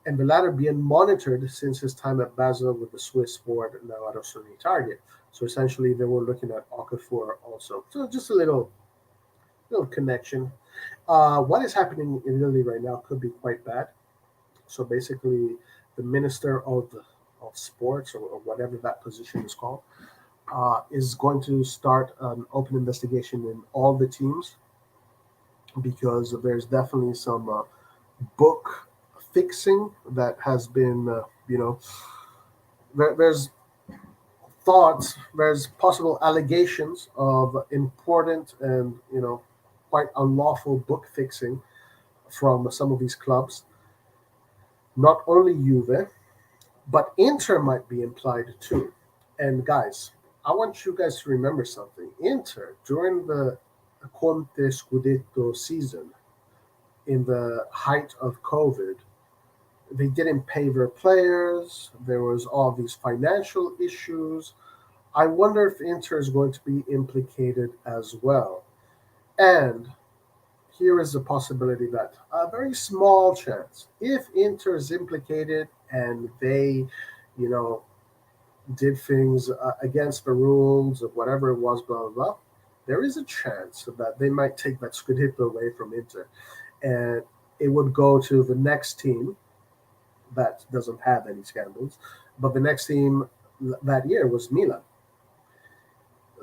A: And the latter being monitored since his time at Basel with the Swiss board, now at RossonARI target. So essentially they were looking at Okafor also. So just a little connection. What is happening in Italy right now could be quite bad. So basically, the minister of sports, or whatever that position is called, is going to start an open investigation in all the teams, because there's definitely some book fixing that has been, there's there's possible allegations of important and quite unlawful book fixing from some of these clubs. Not only Juve, but Inter might be implied too. And guys, I want you guys to remember something. Inter, during the Conte Scudetto season, in the height of COVID, they didn't pay their players. There was all these financial issues. I wonder if Inter is going to be implicated as well. And here is a possibility that a very small chance, if Inter is implicated and they, you know, did things against the rules of whatever it was, blah blah blah, there is a chance that they might take that Scudetto away from Inter, and it would go to the next team that doesn't have any scandals. But the next team that year was Milan.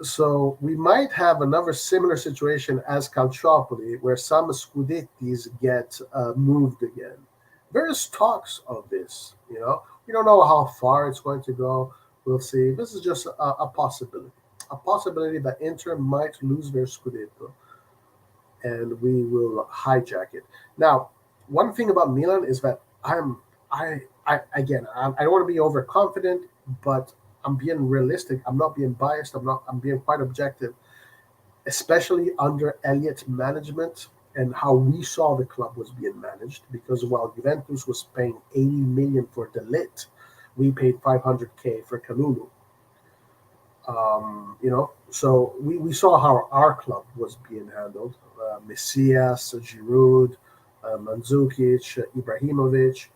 A: So we might have another similar situation as Calciopoli, where some Scudettis get moved again. There's talks of this. We don't know how far it's going to go. We'll see. This is just a possibility that Inter might lose their Scudetto, and we will hijack it. Now, one thing about Milan is that I don't want to be overconfident, but I'm being realistic. I'm not being biased. I'm being quite objective, especially under Elliott management and how we saw the club was being managed. Because while Juventus was paying 80 million for De Ligt, we paid 500K for Kalulu. So we saw how our club was being handled. Messias, Giroud, Mandzukic, Ibrahimovic,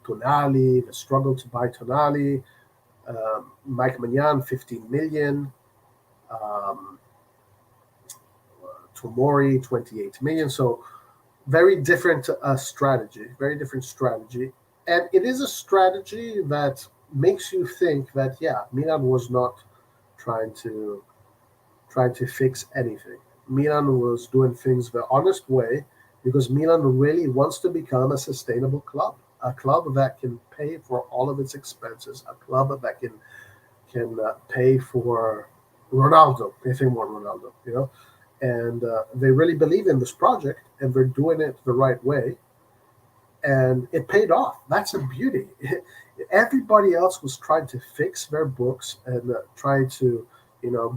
A: Tonali, the struggle to buy Tonali, Mike Magnan, 15 million, um, Tomori, 28 million. So very different strategy. And it is a strategy that makes you think that, yeah, Milan was not trying to fix anything. Milan was doing things the honest way because Milan really wants to become a sustainable club, a club that can pay for all of its expenses, a club that can pay for Ronaldo if they want Ronaldo. And they really believe in this project, and they're doing it the right way, and it paid off. That's a beauty. Everybody else was trying to fix their books and trying to,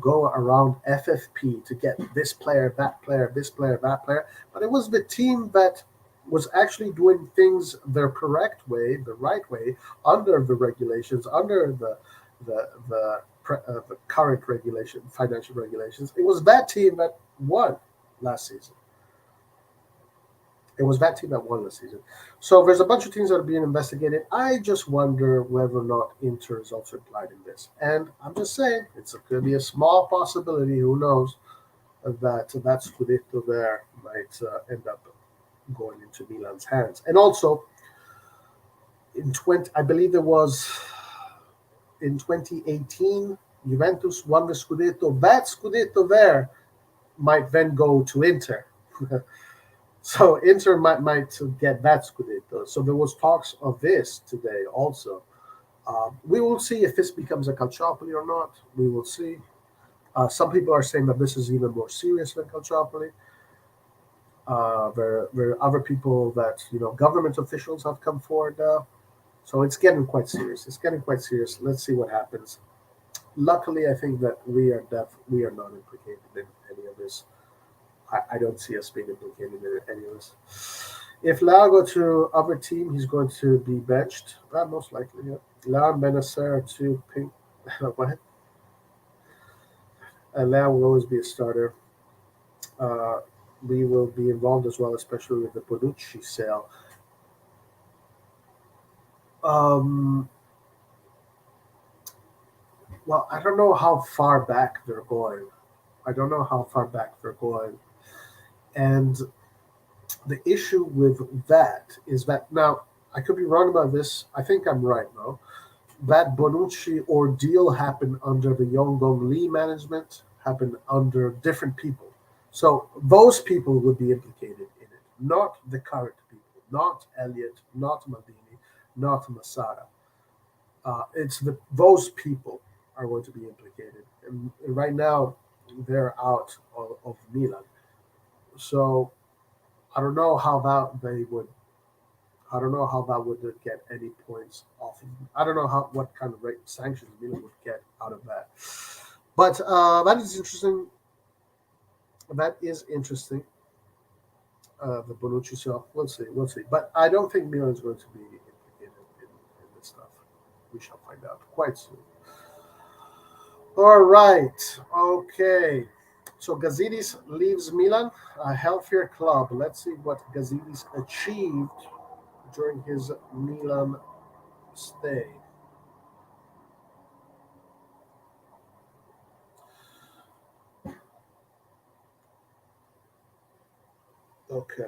A: go around FFP to get this player, that player, this player, that player. But it was the team that was actually doing things the correct way, the right way, under the regulations, under the current regulation, financial regulations. It was that team that won last season. It was that team that won this season. So there's a bunch of teams that are being investigated. I just wonder whether or not Inter is also implied in this. And I'm just saying, could be a small possibility. Who knows that Scudetto there might end up going into Milan's hands. And also, I believe it was in 2018, Juventus won the Scudetto. That Scudetto there might then go to Inter. So Inter might get that Scudetto. So there was talks of this today also. We will see if this becomes a Calciopoli or not. We will see. Some people are saying that this is even more serious than Calciopoli. There are other people that, government officials have come forward now. So it's getting quite serious. Let's see what happens. Luckily, I think that we are not implicated in any of this. I don't see us being implicated in any of this. If Leao go to other team, he's going to be benched. Most likely, yeah. Leao and Benacer are two pink. What? Leao will always be a starter. We will be involved as well, especially with the Bonucci sale. Well, I don't know how far back they're going. And the issue with that is that now I could be wrong about this. I think I'm right now. That Bonucci ordeal happened under the Yongong Lee management, happened under different people. So those people would be implicated in it, not the current people, not Elliott, not Maldini, not Massara. It's those people are going to be implicated. And right now, they're out of Milan. So I don't know how that they would. I don't know how that would get any points off of. I don't know what kind of sanctions Milan would get out of that. But that is interesting. That is interesting. The Bonucci stuff. We'll see. We'll see. But I don't think Milan is going to be implicated in this stuff. We shall find out quite soon. All right. Okay. So Gazidis leaves Milan, a healthier club. Let's see what Gazidis achieved during his Milan stay. Okay.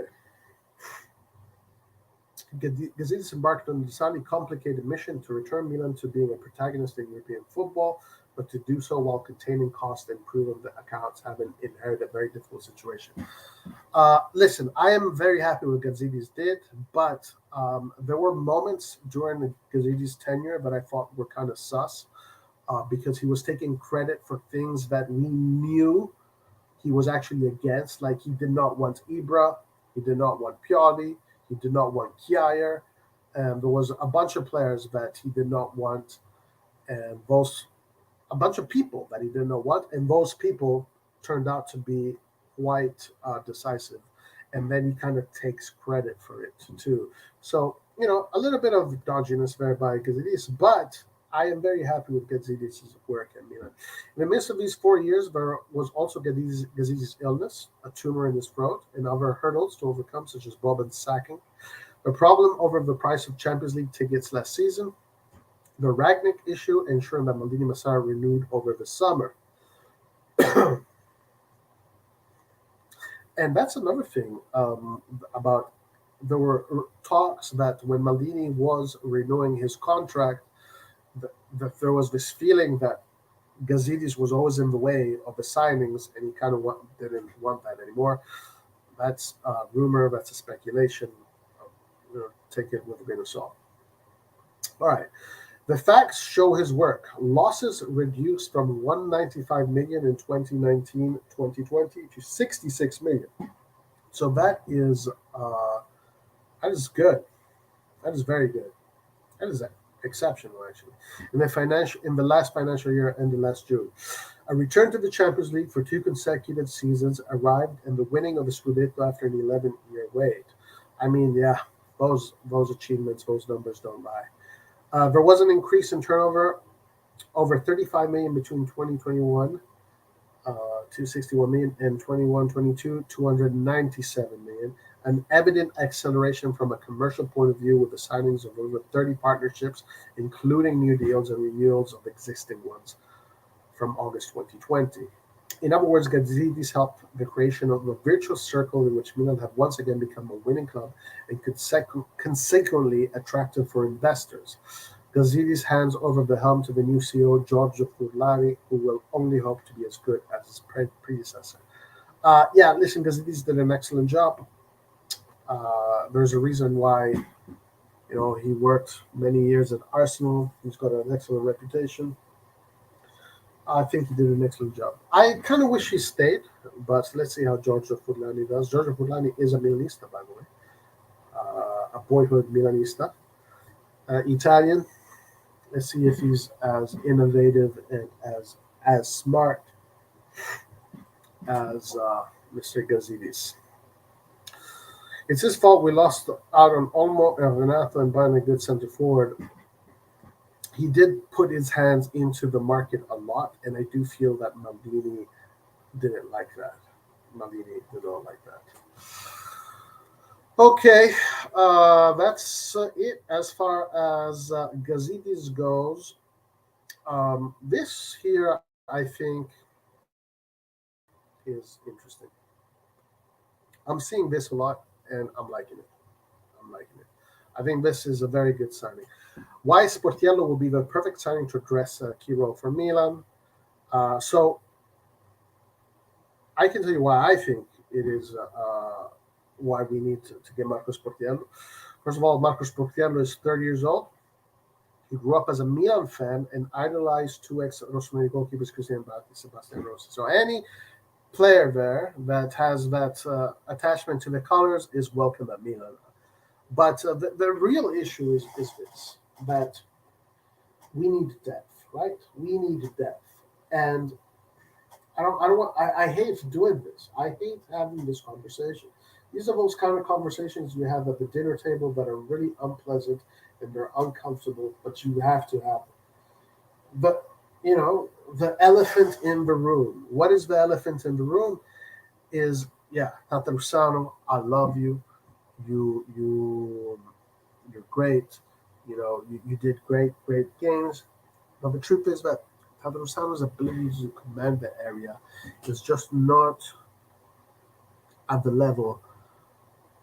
A: Gazidis embarked on a decidedly complicated mission to return Milan to being a protagonist in European football, but to do so while containing costs and proving the accounts having inherited a very difficult situation. Listen, I am very happy with Gazidis did, but there were moments during the Gazidis tenure that I thought were kind of sus because he was taking credit for things that we knew he was actually against. Like he did not want Ibra, he did not want Pioli, he did not want Kjaer. And there was a bunch of players that he did not want, and those a bunch of people that he didn't know what, and those people turned out to be quite decisive. And then he kind of takes credit for it too. So, a little bit of dodginess there by Gazidis, but I am very happy with Gazidis' work at Milan. In the midst of these 4 years, there was also Gazidis' illness, a tumor in his throat, and other hurdles to overcome, such as Boban's sacking. The problem over the price of Champions League tickets last season, the Ragnick issue, ensuring that Maldini Massara renewed over the summer. And that's another thing about there were talks that when Maldini was renewing his contract, that there was this feeling that Gazidis was always in the way of the signings, and he kind of didn't want that anymore. That's a rumor, that's a speculation. Take it with a grain of salt. All right. The facts show his work. Losses reduced from 195 million in 2019-2020 to 66 million. So that is good. That is very good. That is exceptional, actually. In the last financial year ended last June, a return to the Champions League for 2 consecutive seasons arrived, and the winning of the Scudetto after an 11-year wait. I mean, yeah, those achievements, those numbers don't lie. There was an increase in turnover over 35 million between 2021, 261 million, and 21-22, 297 million. An evident acceleration from a commercial point of view with the signings of over 30 partnerships, including new deals and renewals of existing ones from August 2020. In other words, Gazidis helped the creation of a virtuous circle in which Milan have once again become a winning club and consequently attractive for investors. Gazidis hands over the helm to the new CEO, Giorgio Furlani, who will only hope to be as good as his predecessor. Listen, Gazidis did an excellent job. There's a reason why, he worked many years at Arsenal. He's got an excellent reputation. I think he did an excellent job. I kind of wish he stayed, but let's see how Giorgio Furlani does. Giorgio Furlani is a Milanista, by the way, a boyhood Milanista. Italian. Let's see if he's as innovative and as smart as Mr. Gazidis. It's his fault we lost out on Olmo and Renato and buying a good center forward. He did put his hands into the market a lot, and I do feel that Maldini didn't like that. Maldini did not like that. Okay, that's it as far as Gazidis goes. This here, I think, is interesting. I'm seeing this a lot, and I'm liking it. I think this is a very good signing. Why Sportiello will be the perfect signing to address a key role for Milan. So I can tell you why I think it is why we need to get Marco Sportiello. First of all, Marco Sportiello is 30 years old. He grew up as a Milan fan and idolized 2 ex-RossonARI goalkeepers, Christian Batti and Sebastian Rossi. So any player there that has that attachment to the colors is welcome at Milan. But the real issue is this, that we need depth, right? We need depth. And I hate doing this. I hate having this conversation. These are those kind of conversations you have at the dinner table that are really unpleasant and they're uncomfortable, but you have to have them. But, the elephant in the room. What is the elephant in the room? Is yeah, Tatarusano, I love you. You you're great. You did great games. But the truth is that Tatarusano's ability to command the area is just not at the level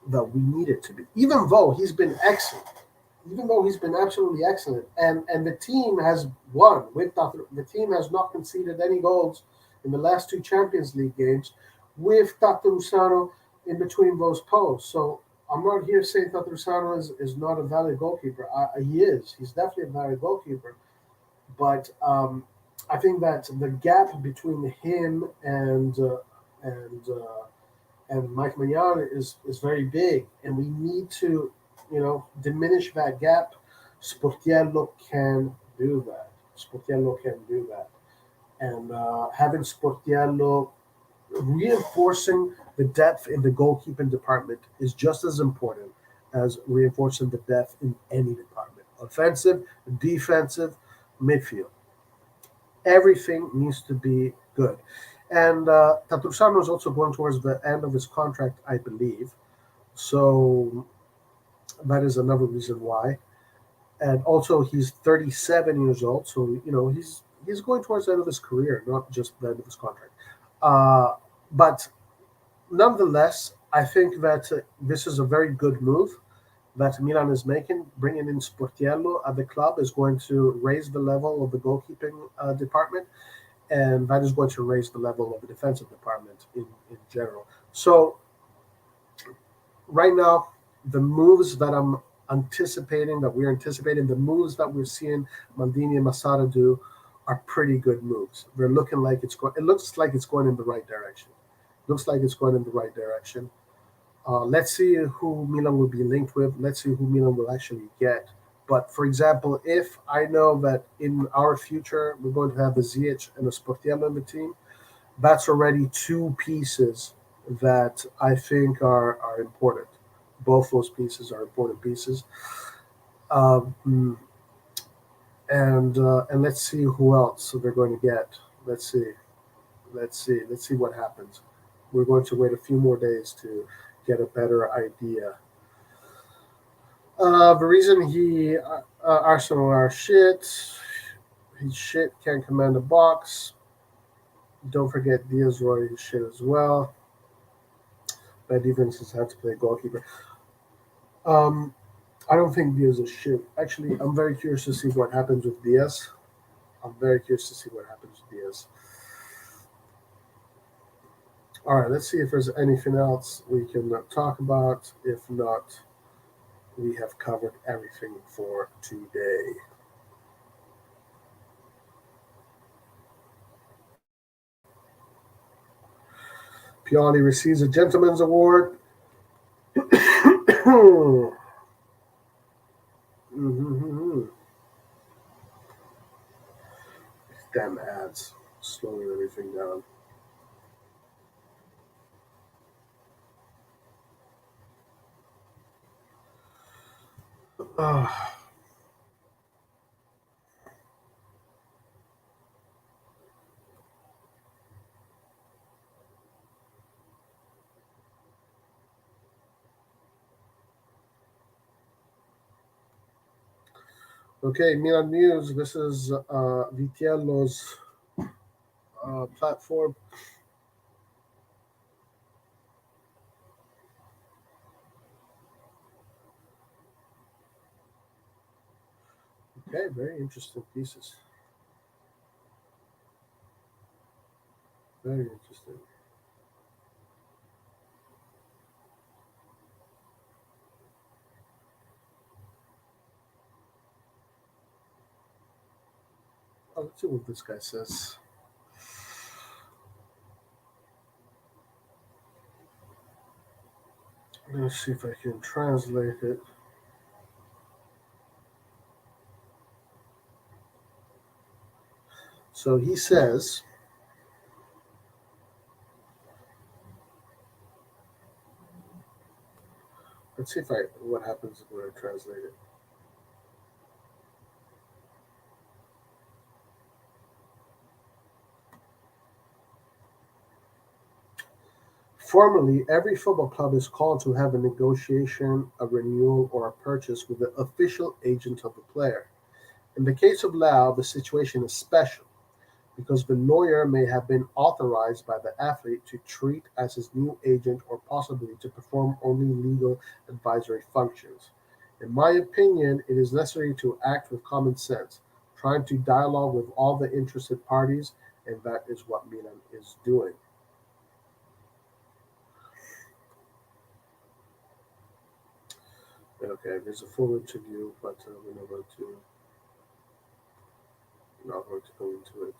A: that we need it to be. Even though he's been absolutely excellent, and the team has won with the team has not conceded any goals in the last two Champions League games with Tatarusano in between those posts. So I'm not here saying Tatarusano is not a valid goalkeeper. He is. He's definitely a valid goalkeeper. But I think that the gap between him and and Mike Mignon is very big, and we need to, diminish that gap. Sportiello can do that. Sportiello can do that, and having Sportiello reinforcing the depth in the goalkeeping department is just as important as reinforcing the depth in any department, offensive, defensive, midfield. Everything needs to be good. And Tatrusano is also going towards the end of his contract, I believe. So that is another reason why. And also, he's 37 years old, so he's going towards the end of his career, not just the end of his contract. Uh, but nonetheless, I think that this is a very good move that Milan is making. Bringing in Sportiello at the club is going to raise the level of the goalkeeping department, and that is going to raise the level of the defensive department in general. So right now, the moves that we're anticipating, the moves that we're seeing Maldini and Masada do are pretty good moves. They're looking like it looks like it's going in the right direction. Looks like it's going in the right direction. Let's see who Milan will be linked with. Let's see who Milan will actually get. But for example, if I know that in our future we're going to have a Ziyech and a Sportiello in the team, that's already two pieces that I think are important. Both those pieces are important pieces. Um, and let's see who else they're going to get. Let's see. Let's see what happens. We're going to wait a few more days to get a better idea. The reason Arsenal are shit. He's shit. Can't command a box. Don't forget Diaz Roy is shit as well. Bad defenses have to play goalkeeper. Um, I don't think Diaz is shit. Actually, I'm very curious to see what happens with Diaz. I'm very curious to see what happens with Diaz. All right, let's see if there's anything else we can talk about. If not, we have covered everything for today. Pioli receives a gentleman's award. Mm-hmm. Damn ads, slowing everything down. Uh, okay, Milan News. This is Vitiello's platform. Okay, very interesting pieces. Very interesting. Oh, let's see what this guy says. Let's see if I can translate it. So he says, let's see if I what happens when I translate it. Formally, every football club is called to have a negotiation, a renewal, or a purchase with the official agent of the player. In the case of Leao, the situation is special because the lawyer may have been authorized by the athlete to treat as his new agent or possibly to perform only legal advisory functions. In my opinion, it is necessary to act with common sense, trying to dialogue with all the interested parties, and that is what Milan is doing. Okay, there's a full interview, but not going to go into it.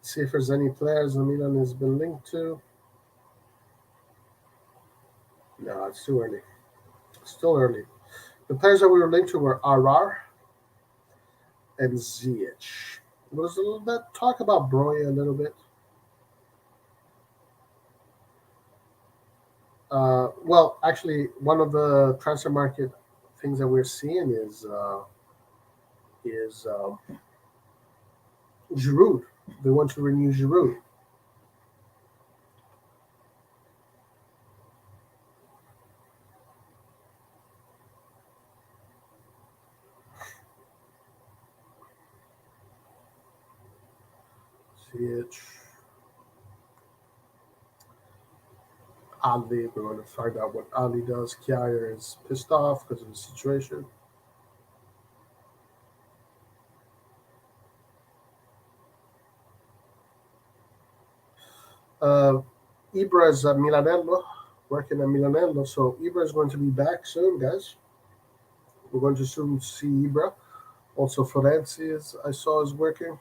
A: See if there's any players that Milan has been linked to. No, it's too early. Still early. The players that we were linked to were RR and Ziyech. Was a little bit talk about Broya a little bit. Well, actually, one of the transfer market things that we're seeing is Giroud. They want to renew Giroud. Ziyech, Ali. We're going to find out what Ali does. Kjaer is pissed off because of the situation. Uh, Ibra is at Milanello, working at Milanello. So Ibra is going to be back soon, guys. We're going to soon see Ibra. Also, Florenzi is I saw is working.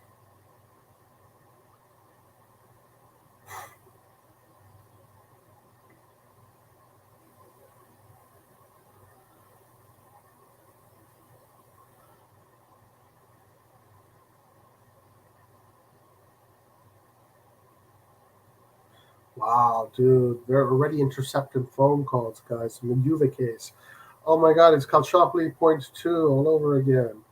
A: Wow, dude, they're already intercepting phone calls, guys. In the Juve case. Oh my God, it's Calciopoli point two all over again.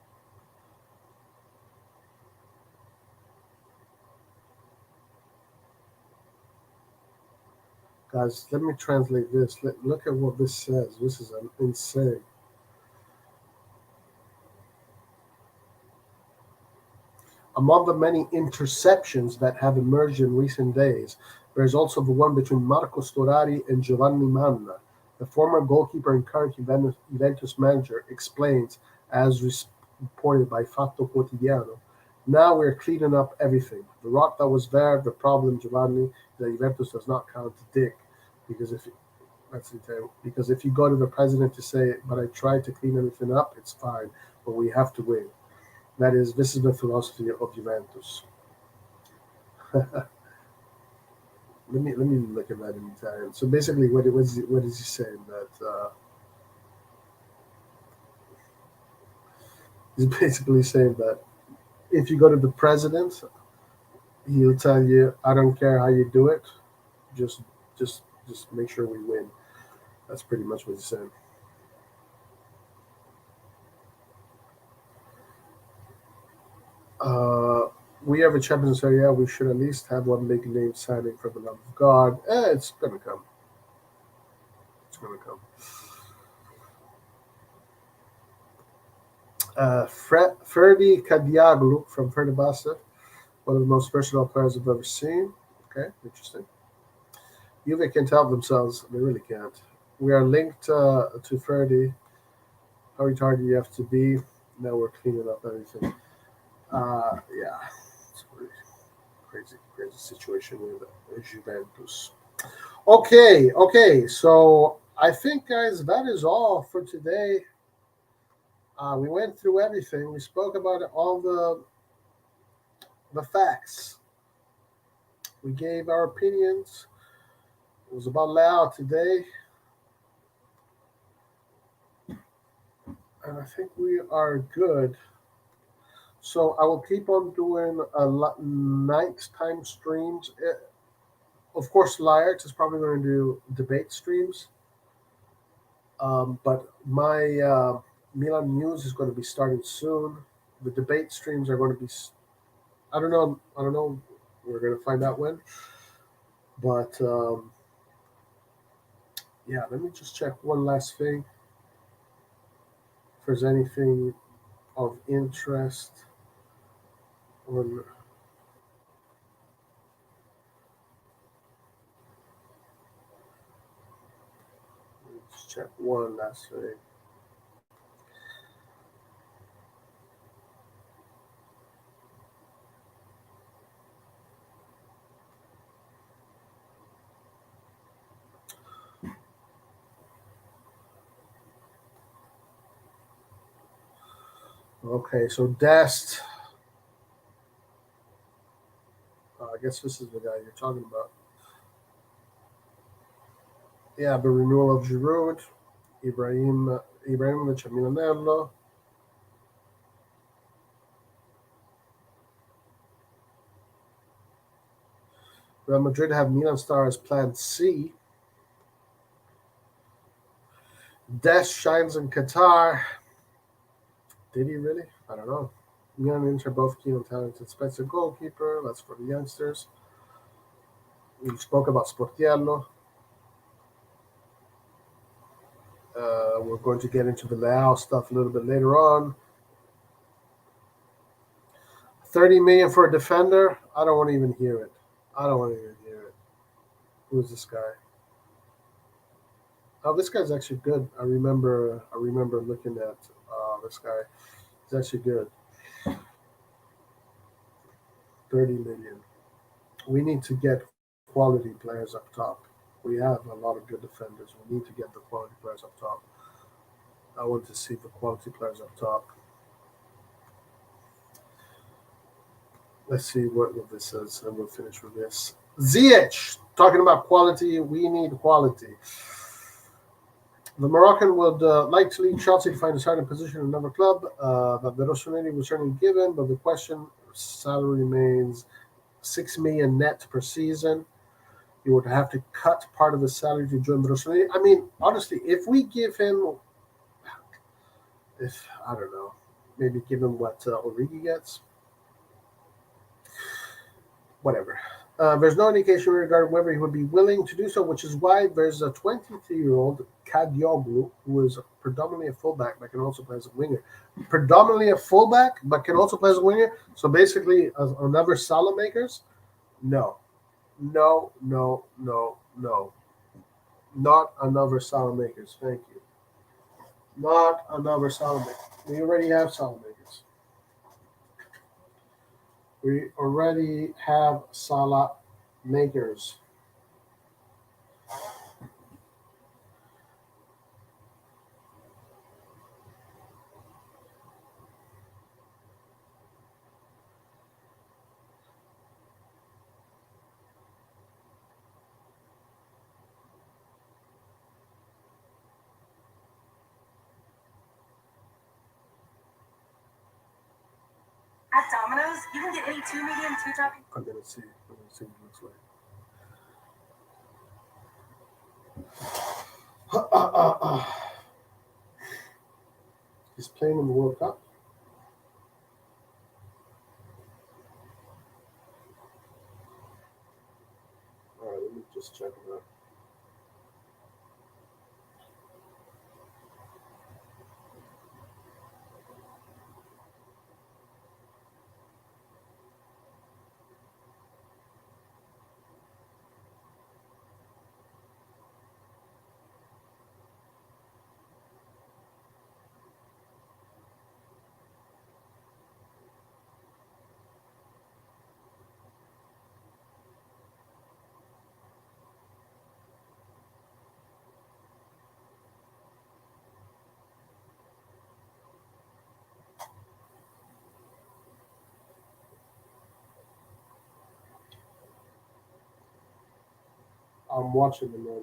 A: Guys, let me translate this. Look at what this says. This is insane. Among the many interceptions that have emerged in recent days, there is also the one between Marco Storari and Giovanni Manna. The former goalkeeper and current Juventus manager explains, as reported by Fatto Quotidiano, now we're cleaning up everything. The rot that was there, the problem, Giovanni, that Juventus does not count Dick. Because if that's the because if you go to the president to say, but I tried to clean everything up, it's fine, but we have to win. This is the philosophy of Juventus. Let me look at that in Italian. So basically, what is he saying? That he's basically saying that if you go to the president, he'll tell you, "I don't care how you do it, just just make sure we win." That's pretty much what he's saying. Uh, we have a Champions League. Yeah, we should at least have one big name signing for the love of God. It's gonna come. It's gonna come. Ferdi Kadiaglu from Ferdinand, one of the most versatile players I've ever seen. Okay, interesting. Juve can't help themselves. They really can't. We are linked to Ferdi. How retarded you have to be. Now we're cleaning up everything. Yeah, it's a really crazy situation with Juventus. Okay. So I think, guys, that is all for today. We went through everything. We spoke about all the facts. We gave our opinions. It was about Leao today, and I think we are good. So I will keep on doing nighttime streams. Of course, Lyrex is probably going to do debate streams. But Milan news is going to be starting soon. The debate streams are going to be. I don't know. I don't know. We're going to find out when. But yeah, let me just check one last thing. If there's anything of interest on. Let's check one last thing. Okay, so Dest. I guess this is the guy you're talking about. Yeah, the renewal of Giroud, Ibrahimovic and Milanello. Real Madrid have Milan star as Plan C. Dest shines in Qatar. Did he really? I don't know. Milan and Inter both keen on talented Spencer goalkeeper. That's for the youngsters. We spoke about Sportiello. We're going to get into the Leao stuff a little bit later on. 30 million for a defender. I don't want to even hear it. I don't want to even hear it. Who's this guy? Oh, this guy's actually good. I remember looking at this guy. He's actually good. 30 million. We need to get quality players up top. We have a lot of good defenders. We need to get the quality players up top. I want to see the quality players up top. Let's see what this is, and we'll finish with this. Ziyech, talking about quality. We need quality. The Moroccan would like to leave Chelsea to find a starting position in another club. That the RossonARI was certainly given, but the question salary remains 6 million net per season. You would have to cut part of the salary to join the RossonARI. I mean, honestly, if we give him, I don't know, maybe give him what Origi gets. Whatever. There's no indication regarding whether he would be willing to do so, which is why there's a 23-year-old Kadioglu who is predominantly a fullback but can also play as a winger. Predominantly a fullback but can also play as a winger. So basically, another Salamakers? No. No. Not another Salamakers. Thank you. Not another Salamakers. We already have Salamakers. We already have Salah makers.
B: At Domino's, you can get any 2 medium, 2 topping.
A: I'm gonna see what it looks like. He's playing in the World Cup. All right, let me just check it out. I'm watching him right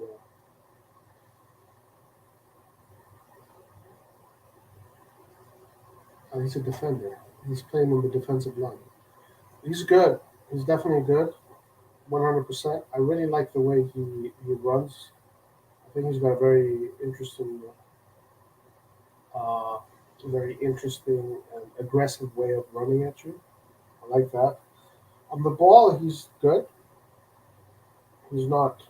A: now. He's a defender. He's playing in the defensive line. He's good. He's definitely good. 100%. I really like the way he runs. I think he's got a very interesting very interesting and aggressive way of running at you. I like that. On the ball, he's good. He's not,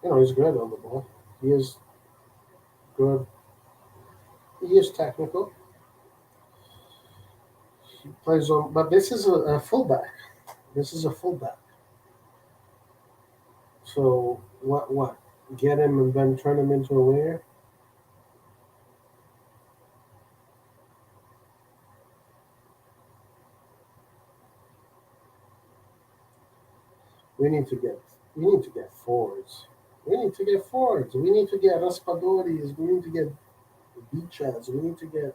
A: he's good on the ball. He is good. He is technical. He plays on, but this is a fullback. This is a fullback. So what? What? Get him and then turn him into a winger? We need to get. We need to get forwards. We need to get forwards. We need to get Raspadoris. We need to get Beaches. We need to get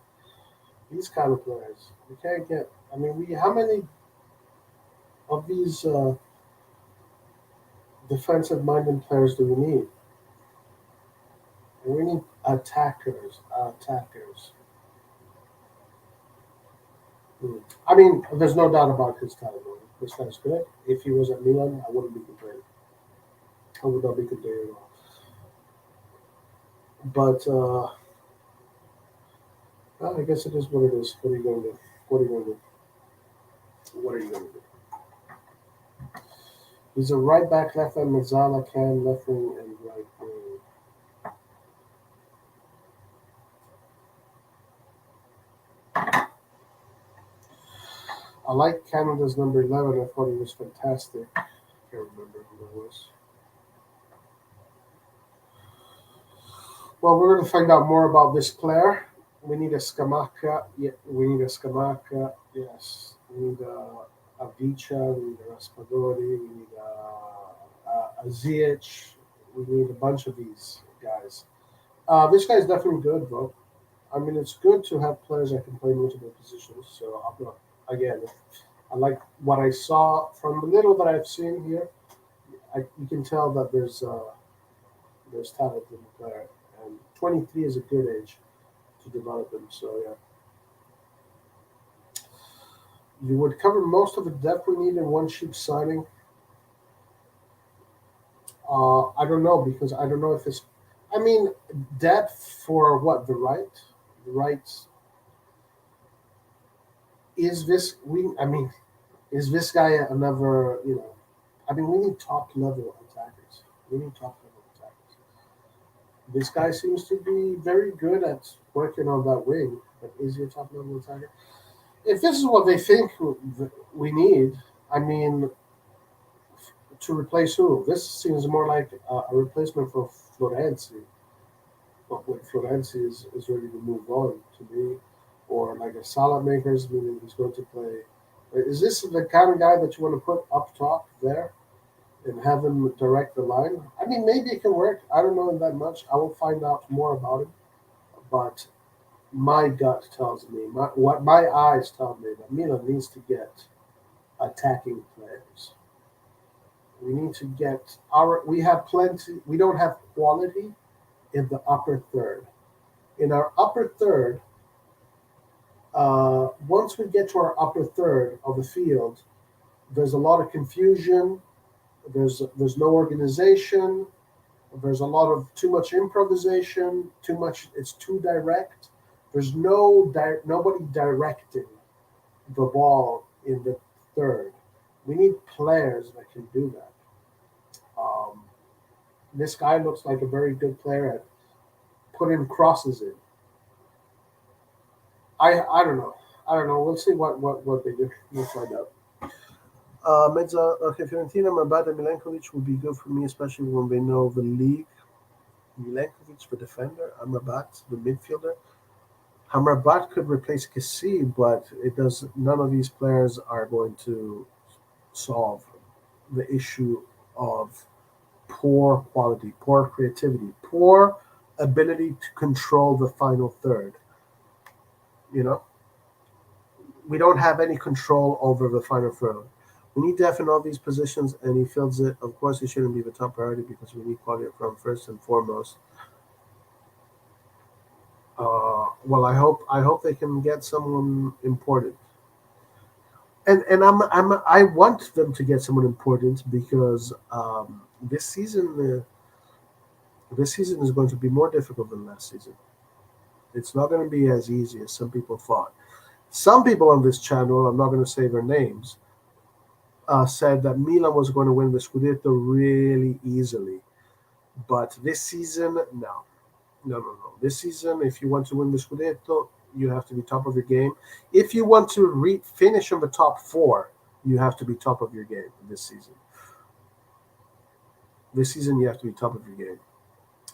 A: these kind of players. We can't get. I mean, we how many of these defensive-minded players do we need? We need attackers. Attackers. Hmm. I mean, there's no doubt about his talent. This guy's good. If he was at Milan, I wouldn't be complaining. I would not be complaining at all. But well, I guess it is what it is. What are you going to do? What are you going to do? What are you going to do? He's a right back, left back, Mazzala, can, left wing, and right wing. I like Canada's number 11. I thought he was fantastic. I can't remember who that was. Well, we're going to find out more about this player. We need a Skamaka. Yeah, we need a Skamaka. Yes. We need a Vicha. We need a Raspadori. We need a Ziyech. We need a bunch of these guys. This guy's definitely good, bro. I mean, it's good to have players that can play multiple positions. So I'm not, again, I like what I saw from the little that I've seen here. You can tell that there's talent in the player, and 23 is a good age to develop them. So yeah, you would cover most of the depth we need in one cheap signing. I don't know because I don't know if it's. I mean, depth for what the right, the rights is this we. I mean, is this guy another? I mean, we need top level attackers. We need top level attackers. This guy seems to be very good at working on that wing, but is he a top level attacker? If this is what they think we need, I mean, to replace who? This seems more like a replacement for Florenzi, but when Florenzi is ready to move on to me, or like a salad makers, meaning he's going to play. Is this the kind of guy that you want to put up top there and have him direct the line? I mean, maybe it can work. I don't know that much. I will find out more about it, but my gut tells me, what my eyes tell me, that Milan needs to get attacking players. We need to get our. We have plenty. We don't have quality in the upper third. In our upper third, once we get to our upper third of the field, there's a lot of confusion. There's no organization. There's a lot of too much improvisation. Too much. It's too direct. There's nobody directing the ball in the third. We need players that can do that. Um, this guy looks like a very good player at putting crosses in. I don't know. I don't know. We'll see what they do. We'll find out. Mezza, okay, Fiorentina, Mabada, Milankovic would be good for me, especially when they know the league. Milankovic, the defender, Amrabat, the midfielder. Amrabat could replace Kessie, but it does. None of these players are going to solve the issue of poor quality, poor creativity, poor ability to control the final third. You know, we don't have any control over the final third. We need depth in all these positions, and he fills it. Of course, he shouldn't be the top priority because we need quality up front first and foremost. Well, I hope they can get someone important, and I want them to get someone important because this season is going to be more difficult than last season. It's not going to be as easy as some people thought. Some people on this channel, I'm not going to say their names, said that Milan was going to win the Scudetto really easily. But this season, no. No. This season, if you want to win the Scudetto, you have to be top of your game. If you want to finish in the top four, you have to be top of your game this season. This season, you have to be top of your game.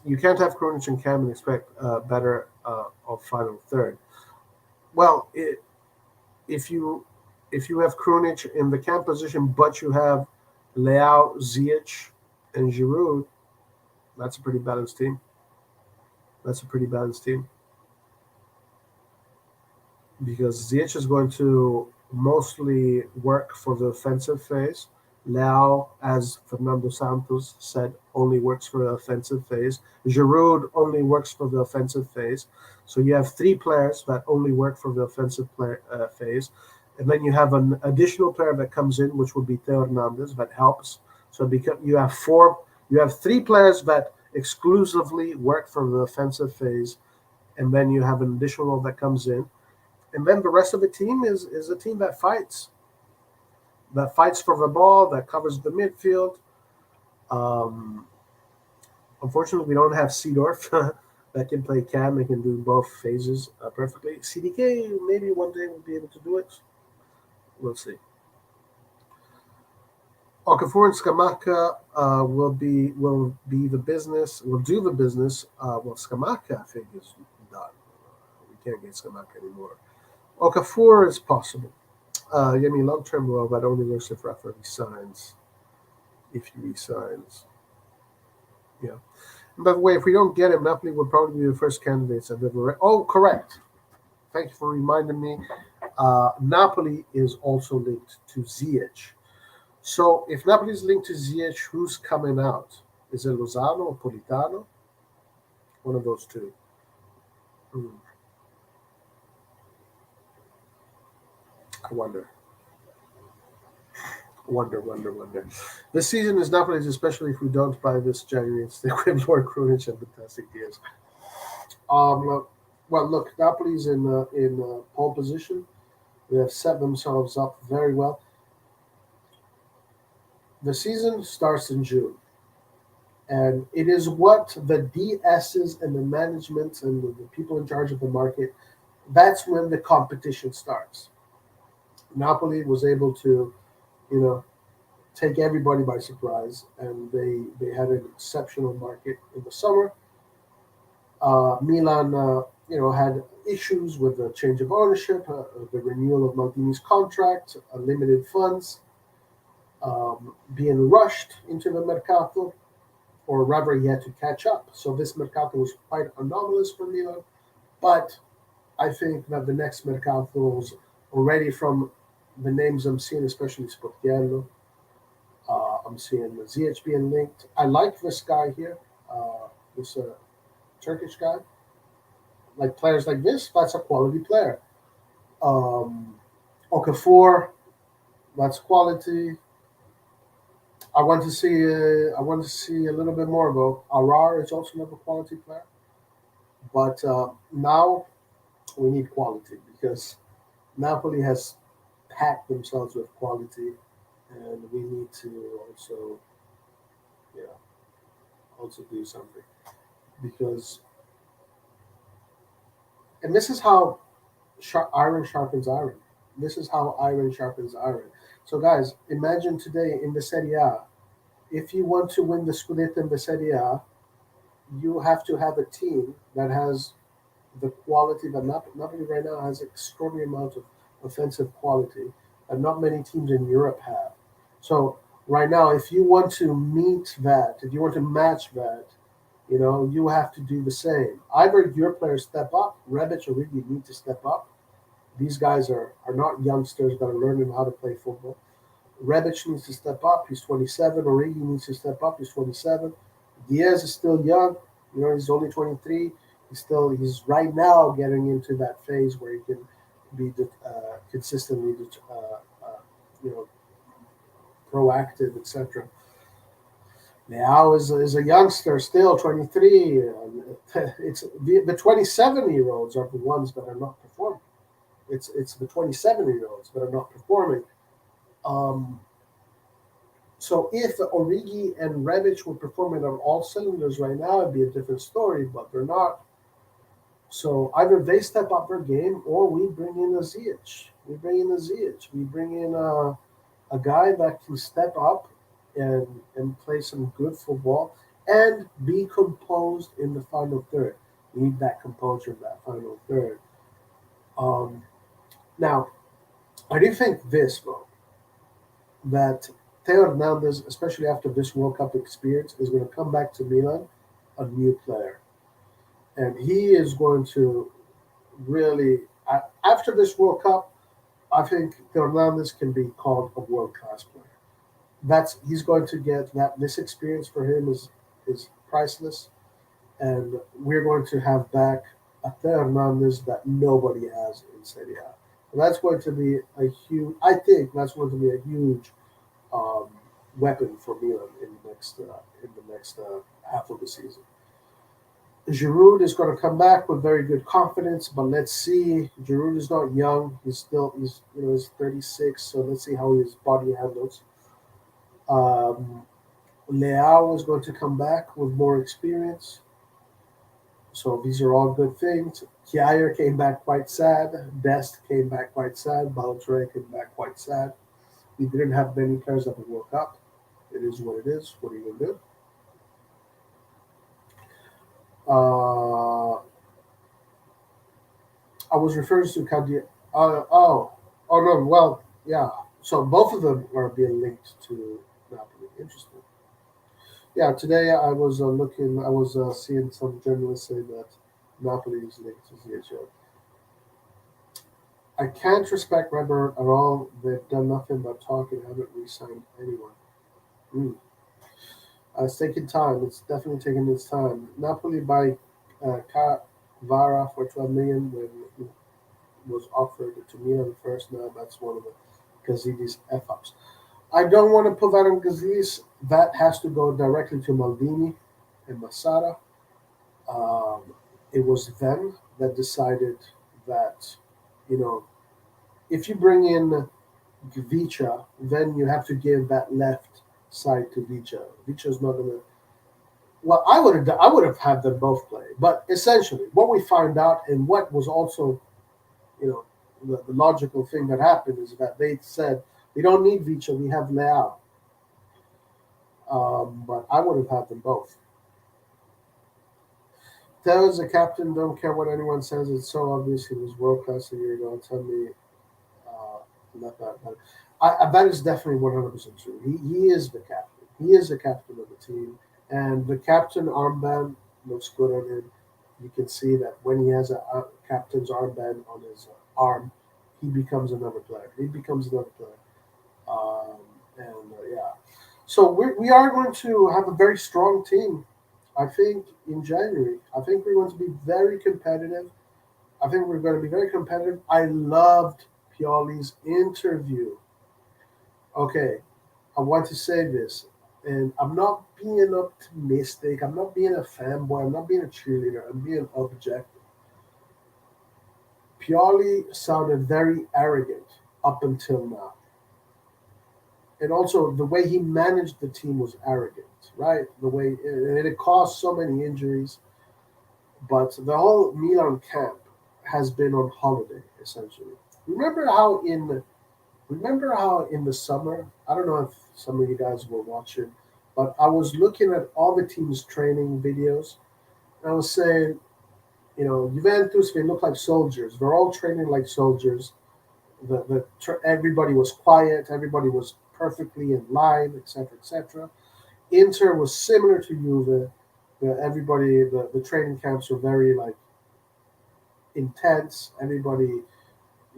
A: You can't have Krunic and Cam and expect better of final third. Well, if you have Krunic in the Cam position, but you have Leao, Ziyech, and Giroud, that's a pretty balanced team. That's a pretty balanced team. Because Ziyech is going to mostly work for the offensive phase. Leao, as Fernando Santos said, only works for the offensive phase. Giroud only works for the offensive phase. So you have three players that only work for the offensive phase. And then you have an additional player that comes in, which would be Theo Hernandez, that helps. So you have three players that exclusively work for the offensive phase, and then you have an additional that comes in. And then the rest of the team is a team that fights for the ball, that covers the midfield. Unfortunately, we don't have Seedorf that can play Cam and can do both phases perfectly. CDK, maybe one day will be able to do it. We'll see. Okafor and Scamacca will do the business. Well, Scamacca, I think, is done. We can't get Scamacca anymore. Okafor is possible. Long-term well, but only works if Rafa resigns. If he resigns. Yeah. And by the way, if we don't get him, Napoli would probably be the first candidates I've ever read. Oh, correct. Thank you for reminding me. Napoli is also linked to Ziyech. So if Napoli is linked to Ziyech, who's coming out? Is it Lozano or Politano? One of those two. I wonder. This season is Napoli's, especially if we don't buy this January and stick with Lord Krunic and fantastic deals. Well, look, Napoli's in pole position. They have set themselves up very well. The season starts in June, and it is what the DSs and the management and the people in charge of the market, that's when the competition starts. Napoli was able to, take everybody by surprise, and they had an exceptional market in the summer. Milan, had issues with the change of ownership, the renewal of Maldini's contract, limited funds, being rushed into the mercato, or rather, he had to catch up. So this mercato was quite anomalous for Milan, but I think that the next mercato is already from the names I'm seeing, especially Sportiello. I'm seeing Ziyech being linked. I like this guy here, this Turkish guy. Like players like this, that's a quality player. Okafor, that's quality. I want to see a little bit more about Arar. Is also another quality player, but now we need quality because Napoli has packed themselves with quality, and we need to also do something because, and this is how iron sharpens iron. This is how iron sharpens iron. So, guys, imagine today in the Serie A, if you want to win the Scudetto in the Serie A, you have to have a team that has the quality that Napoli right now has extraordinary amount of offensive quality that not many teams in Europe have. So right now, if you want to meet that, if you want to match that, you have to do the same. Either your players step up, Rebic or Riggi need to step up. These guys are not youngsters that are learning how to play football. Rebic needs to step up. He's 27. Origi needs to step up. He's 27. Diaz is still young. He's only 23. He's right now getting into that phase where he can be consistently, proactive, etc. Leao is a youngster still, 23. It's the 27-year-olds are the ones that are not performing. It's the 27-year-olds that are not performing. Um, so if Origi and Rebic were performing on all cylinders right now, it'd be a different story, but they're not. So either they step up their game or we bring in a Ziyech. We bring in a Ziyech. We bring in a guy that can step up and play some good football and be composed in the final third. We need that composure in that final third. Um, Now, I do think this, bro, that Theo Hernandez, especially after this World Cup experience, is going to come back to Milan a new player. And he is going to really, after this World Cup, I think Theo Hernandez can be called a world class player. He's going to get that. This experience for him is priceless, and we're going to have back a Theo Hernandez that nobody has in Serie A. And that's going to be a huge. I think that's going to be a huge um, weapon for Milan in the next half of the season. Giroud is going to come back with very good confidence, but let's see. Giroud is not young; he's 36, so let's see how his body handles. Um, Leao is going to come back with more experience. So these are all good things. Kjaer came back quite sad. Dest came back quite sad. Balotelli came back quite sad. We didn't have many players that woke up. It is what it is. What are you going to do? I was referring to Kadir. Oh no. Well, yeah. So both of them are being linked to Napoli. Interesting. Yeah, today I was looking. I was seeing some journalists say that Napoli is linked to ZHO. I can't respect Redbird at all. They've done nothing but talk and haven't re-signed anyone. Mm. It's taking time. It's definitely taking its time. Napoli by Vara for 12 million when he was offered to Milan first. Now that's one of the Gazidis F ups. I don't want to put that on Gazidis. That has to go directly to Maldini and Masada. Um, it was them that decided that, you know, if you bring in Vicha, then you have to give that left side to Vicha. Vicha's not gonna. Well, I would have had them both play, but essentially, what we found out and what was also, you know, the logical thing that happened is that they said we don't need Vicha, we have Leao. But I would have had them both. Tell as a captain, don't care what anyone says. It's so obvious he was world class a year ago. Tell me uh, not that. But that is definitely 100% true. He is the captain. He is the captain of the team, and the captain armband looks good on him. You can see that when he has a captain's armband on his arm, he becomes another player. He becomes another player. Um, yeah, so we are going to have a very strong team. I think in January, I think we're going to be very competitive. I think we're going to be very competitive. I loved Pioli's interview. Okay, I want to say this, and I'm not being optimistic. I'm not being a fanboy. I'm not being a cheerleader. I'm being objective. Pioli sounded very arrogant up until now. And also the way he managed the team was arrogant, right? The way and it caused so many injuries, but the whole Milan camp has been on holiday essentially. Remember how in Remember how in the summer, I don't know if some of you guys were watching, but I was looking at all the teams' training videos. And I was saying, Juventus, they look like soldiers. They're all training like soldiers. Everybody was quiet. Everybody was perfectly in line, etc., etc. Inter was similar to Juve. The training camps were very like intense. Everybody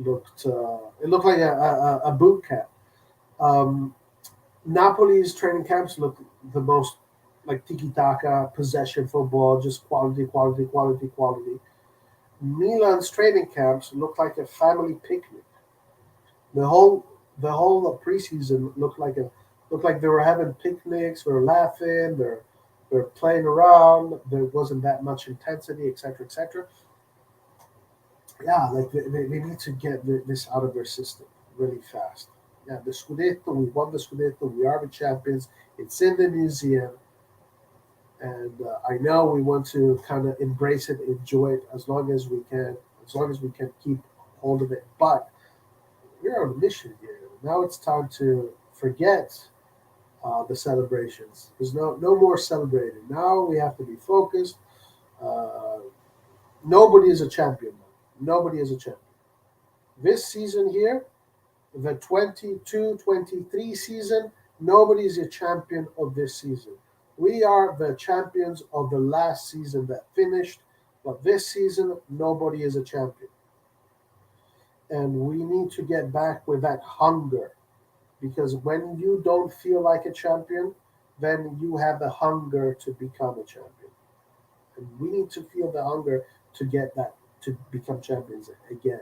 A: it looked like a boot camp. Um, Napoli's training camps look the most like tiki taka, possession football, just quality, quality, quality, quality. Milan's training camps look like a family picnic. The whole preseason looked like Looked like they were having picnics, they were laughing, they're playing around. There wasn't that much intensity, etc., etc. Yeah, like they need to get this out of their system really fast. Yeah, the Scudetto, we won the Scudetto, we are the champions. It's in the museum, and I know we want to kind of embrace it, enjoy it as long as we can keep hold of it. But we're on a mission here. Now it's time to forget the celebrations. There's no more celebrating. Now we have to be focused. Uh, Nobody is a champion now. Nobody is a champion. This season here, the 22-23 season, nobody is a champion of this season. We are the champions of the last season that finished, but this season, nobody is a champion. And we need to get back with that hunger because when you don't feel like a champion, then you have the hunger to become a champion. And we need to feel the hunger to get that to become champions again.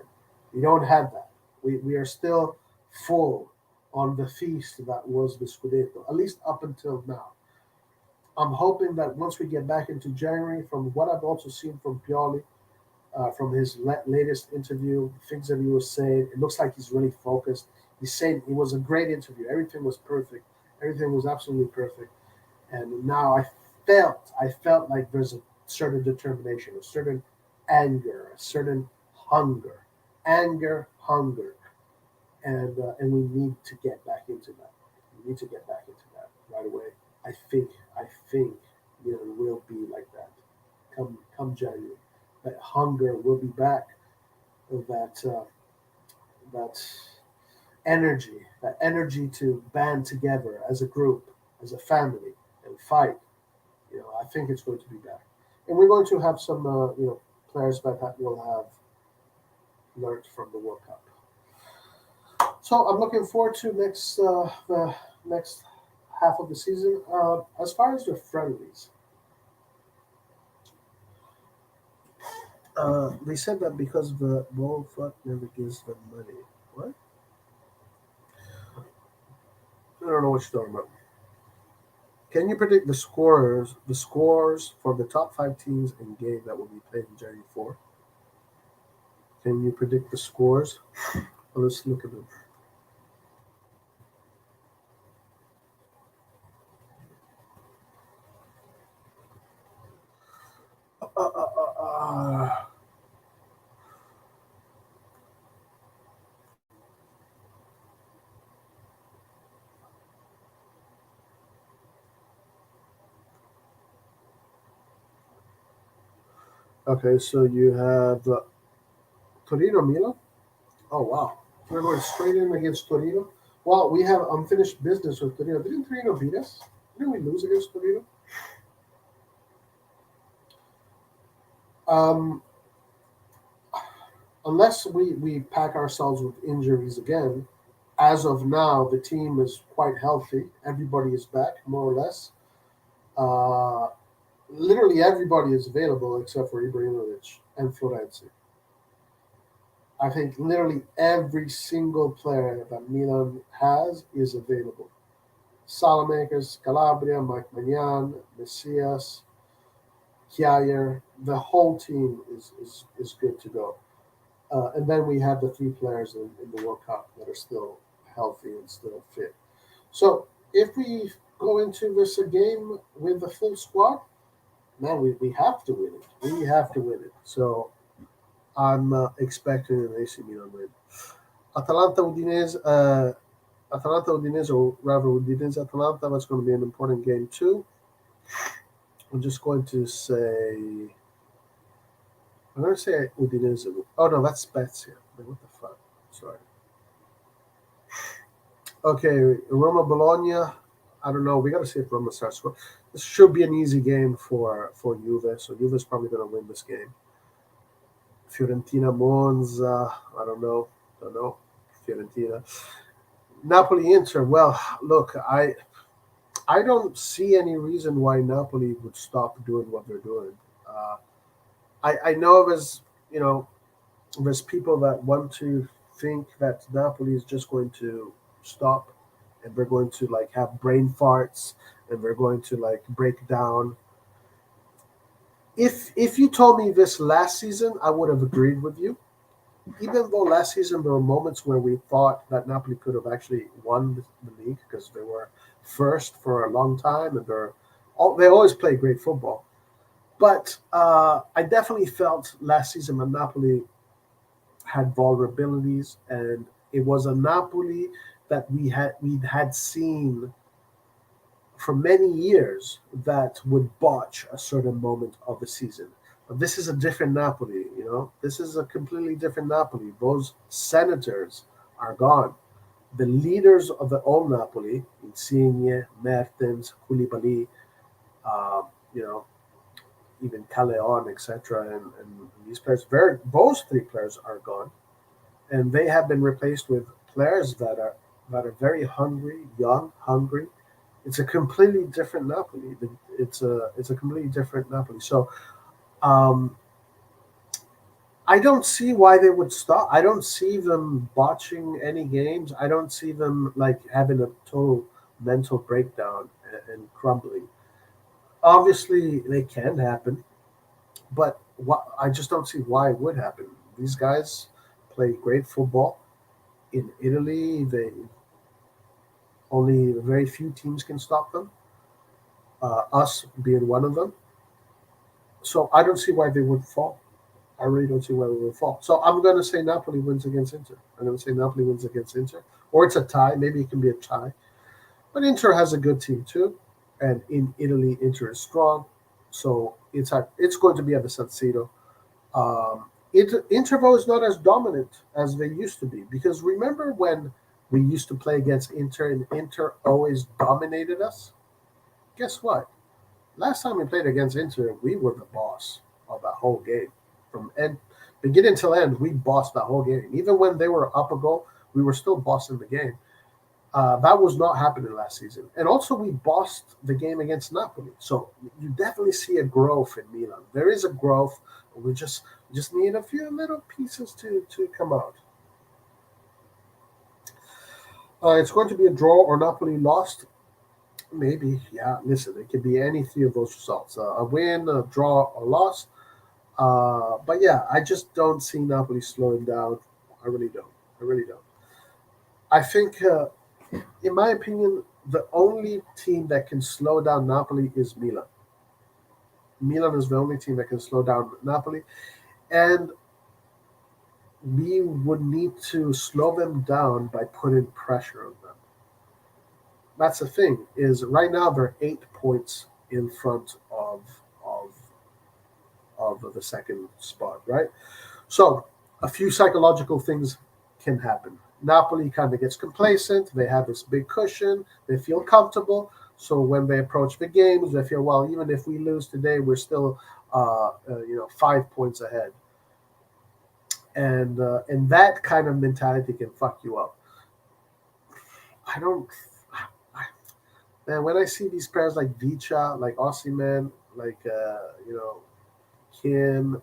A: We don't have that. We are still full on the feast that was the Scudetto, at least up until now. I'm hoping that once we get back into January, from what I've also seen from Pioli, from his latest interview, things that he was saying, it looks like he's really focused. He's saying it was a great interview. Everything was perfect. Everything was absolutely perfect. And now I felt like there's a certain determination, a certain anger, a certain hunger, hunger, and we need to get back into that. We need to get back into that right away. I think will be like that. Come January, that hunger will be back. That that energy to band together as a group, as a family, and fight. I think it's going to be back, and we're going to have some players that will have learned from the World Cup. So I'm looking forward to the next half of the season. As far as the friendlies, they said that because the ball fuck never gives them money. What? I don't know what you're talking about. Can you predict the scores for the top five teams in game that will be played in January 4? Can you predict the scores? Well, let's look at them. Uh, okay, so you have Torino Milan. Oh wow, we're going straight in against Torino. Well, we have unfinished business with Torino. Didn't Torino beat us? Didn't we lose against Torino? Um, Unless we pack ourselves with injuries again, as of now, the team is quite healthy. Everybody is back, more or less. Uh, Literally everybody is available except for Ibrahimovic and Florenzi. I think literally every single player that Milan has is available. Salamakers, Calabria, Mike Magnan, Messias, Kjaer, the whole team is good to go. And then we have the three players in the World Cup that are still healthy and still fit. So if we go into this game with the full squad, man, we have to win it. We have to win it. So I'm expecting an AC Milan win. Atalanta Udinese, Atalanta Udinese, or rather Udinese Atalanta. That's going to be an important game too. I'm just going to say I'm going to say Udinese. Oh no, that's Spezia. Wait, what the fuck? Sorry. Okay, Roma Bologna. I don't know. We got to see if Roma starts scoring. This should be an easy game for Juve. So Juve's probably going to win this game. Fiorentina Monza. I don't know. Don't know. Fiorentina. Napoli Inter. Well, look, I don't see any reason why Napoli would stop doing what they're doing. Uh, I know there's people that want to think that Napoli is just going to stop and we're going to like have brain farts, and we're going to like break down. If you told me this last season, I would have agreed with you. Even though last season there were moments where we thought that Napoli could have actually won the league because they were first for a long time and they always play great football. But I definitely felt last season that Napoli had vulnerabilities, and it was a Napoli that we'd had seen for many years that would botch a certain moment of the season. But this is a different Napoli, you know. This is a completely different Napoli. Those senators are gone. The leaders of the old Napoli, Insigne, Mertens, Koulibaly, you know, even Callejon, etc., and these players, those three players are gone, and they have been replaced with players that are very hungry, young, hungry. It's a completely different Napoli. It's a completely different Napoli. So um, I don't see why they would stop. I don't see them botching any games. I don't see them like having a total mental breakdown and crumbling. Obviously, they can happen, but I just don't see why it would happen. These guys play great football in Italy. They only very few teams can stop them. Us being one of them. So I don't see why they would fall. I really don't see why they would fall. So I'm going to say Napoli wins against Inter. I'm going to say Napoli wins against Inter, or it's a tie. Maybe it can be a tie. But Inter has a good team too, and in Italy, Inter is strong. So it's going to be at the San Siro. Intervo is not as dominant as they used to be because remember when we used to play against Inter and Inter always dominated us? Guess what? Last time we played against Inter, we were the boss of that whole game. From end beginning till end, we bossed that whole game. Even when they were up a goal, we were still bossing the game. That was not happening last season. And also, we bossed the game against Napoli. So you definitely see a growth in Milan. There is a growth. We just need a few little pieces to come out. It's going to be a draw or Napoli lost. Maybe, yeah. Listen, it could be any three of those results: a win, a draw, or loss. But yeah, I just don't see Napoli slowing down. I really don't. I really don't. I think, in my opinion, the only team that can slow down Napoli is Milan. Milan is the only team that can slow down Napoli, and we would need to slow them down by putting pressure on them. That's the thing. Is right now they're 8 points in front of of the second spot, right? So a few psychological things can happen. Napoli kind of gets complacent. They have this big cushion. They feel comfortable. So when they approach the games, they feel, well, even if we lose today, we're still 5 points ahead. And that kind of mentality can fuck you up. I don't. I, Man, when I see these players like Vicha, like Osimhen, like Kim,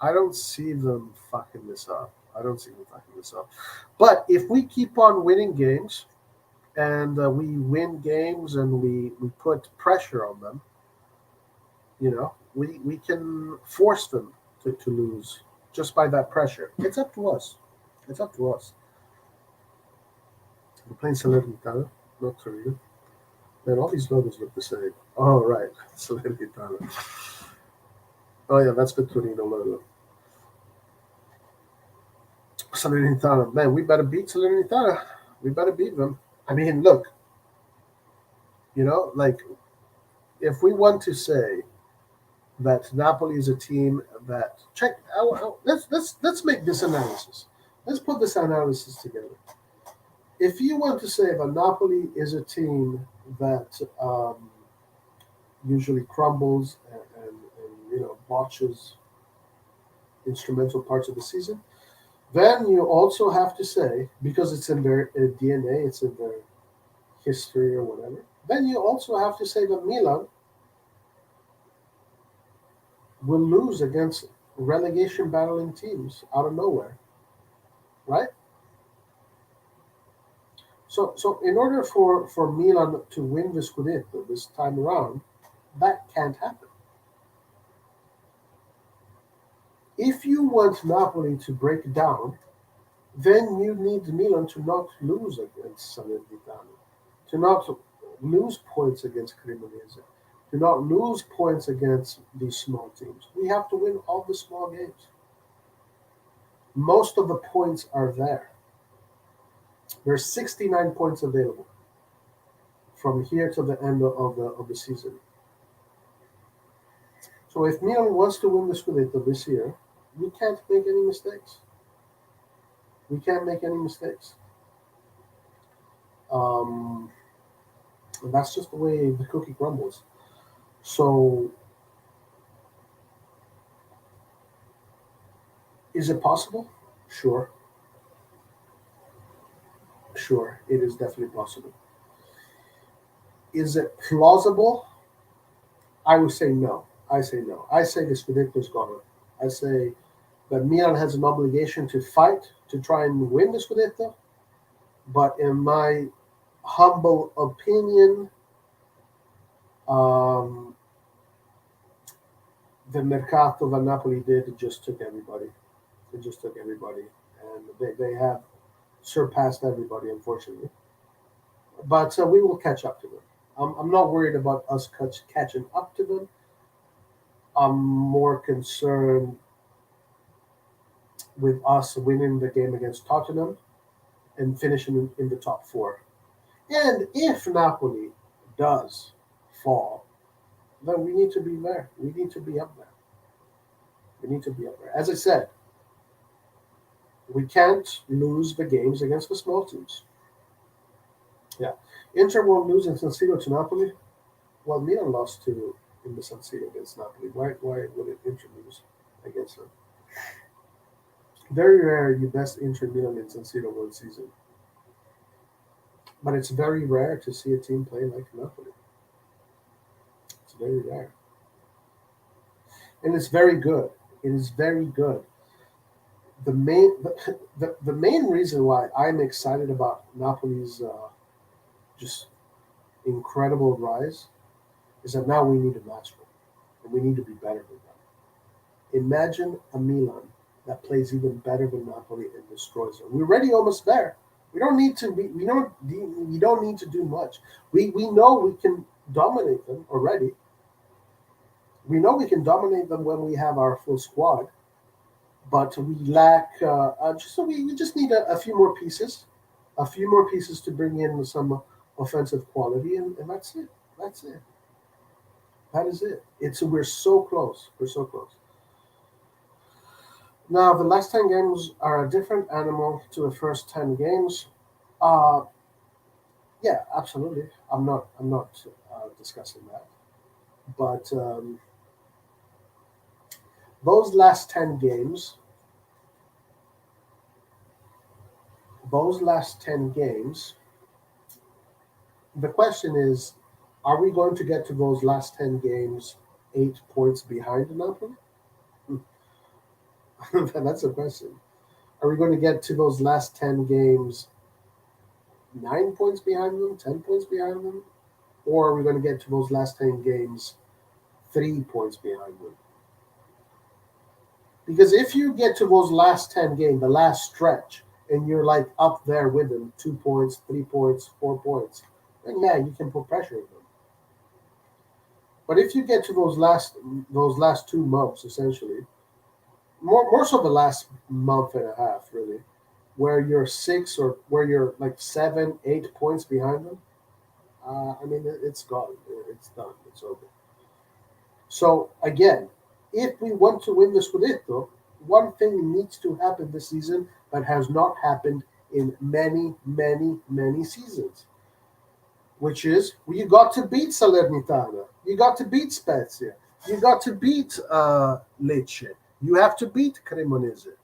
A: I don't see them fucking this up. I don't see them fucking this up. But if we keep on winning games and we win games and we put pressure on them, we can force them to lose just by that pressure. It's up to us. It's up to us. We're playing Salernitana, not Torino. Man, all these logos look the same. Oh, right. Salernitana. Oh, yeah, that's the Torino logo. Salernitana. Man, we better beat Salernitana. We better beat them. I mean, look, like if we want to say that Napoli is a team that check, let's make this analysis. Let's put this analysis together. If you want to say that Napoli is a team that usually crumbles and botches instrumental parts of the season, then you also have to say, because it's in their DNA, it's in their history or whatever, then you also have to say that Milan will lose against relegation battling teams out of nowhere, right? So in order for Milan to win the Scudetto this time around, that can't happen. If you want Napoli to break down, then you need Milan to not lose against Salernitana, to not lose points against Cremonese, to not lose points against these small teams. We have to win all the small games. Most of the points are there. There's 69 points available from here to the end of the season. So if Milan wants to win the Scudetto this year, we can't make any mistakes. We can't make any mistakes. And that's just the way the cookie crumbles. So, is it possible? Sure. Sure, it is definitely possible. Is it plausible? I would say no. I say no. I say the Scudetto is gone. I say that Milan has an obligation to fight to try and win the Scudetto. But in my humble opinion, the mercato that Napoli did, it just took everybody. It just took everybody. And they have surpassed everybody, unfortunately. But we will catch up to them. I'm not worried about us catching up to them. I'm more concerned with us winning the game against Tottenham and finishing in the top four. And if Napoli does fall, then we need to be there. We need to be up there. We need to be up there. As I said, we can't lose the games against the small teams. Yeah. Inter won't lose in San Siro to Napoli. Well, Milan lost to in the San Siro against Napoli. Why would it Inter lose against them? Very rare you best Inter Milan in San Siro one season. But it's very rare to see a team play like Napoli. It's very rare. And it's very good. It is very good. The main reason why I'm excited about Napoli's just incredible rise is that now we need a match them, and we need to be better than them. Imagine a Milan that plays even better than Napoli and destroys them. We're already almost there. We don't need to. We don't need to do much. We know we can dominate them already. We know we can dominate them when we have our full squad, but we lack. We just need a few more pieces, to bring in some offensive quality, and that's it. That's it. That is it. We're so close. We're so close. Now the last 10 games are a different animal to the first 10 games. Uh, yeah, absolutely. I'm not discussing that. But those last 10 games, the question is, are we going to get to those last 10 games 8 points behind Napoli? That's a question. Are we going to get to those last 10 games 9 points behind them, 10 points behind them? Or are we going to get to those last 10 games 3 points behind them? Because if you get to those last 10 games, the last stretch, and you're like up there with them, 2 points, 3 points, 4 points, then yeah, you can put pressure on them. But if you get to those last 2 months, essentially, more so the last month and a half, really, where you're 6 or where you're like 7, 8 points behind them, I mean, it's gone. It's done. It's over. So again, if we want to win the Scudetto, one thing needs to happen this season that has not happened in many, many, many seasons, which is you got to beat Salernitana, you got to beat Spezia, you got to beat Lecce, you have to beat Cremonese.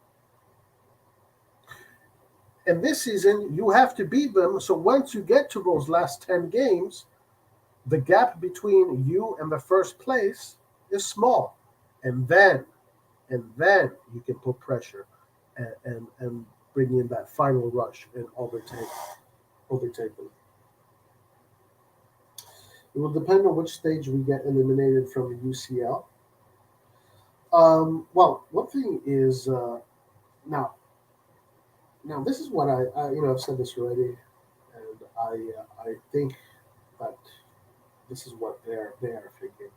A: And this season, you have to beat them. So once you get to those last 10 games, the gap between you and the first place is small. And then you can put pressure and bring in that final rush and overtake overtake them. It will depend on which stage we get eliminated from the UCL. Well, one thing is now. Now this is what I've said this already, and I think that this is what they are thinking.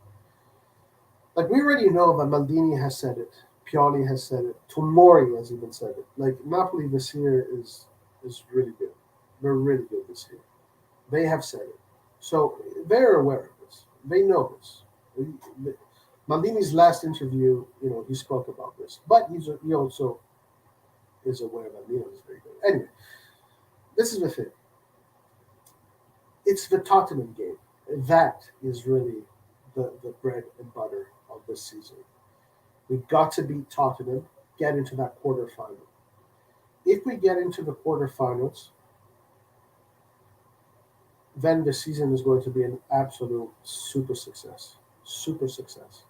A: Like we already know that Maldini has said it, Pioli has said it, Tomori has even said it. Like Napoli this year is really good. They're really good this year. They have said it, so they're aware of this. They know this. Maldini's last interview, he spoke about this, but he also is aware that Milan is very good. Anyway, this is the thing. It's the Tottenham game. That is really the bread and butter of this season. We've got to beat Tottenham, get into that quarterfinal. If we get into the quarterfinals, then the season is going to be an absolute super success. Super success.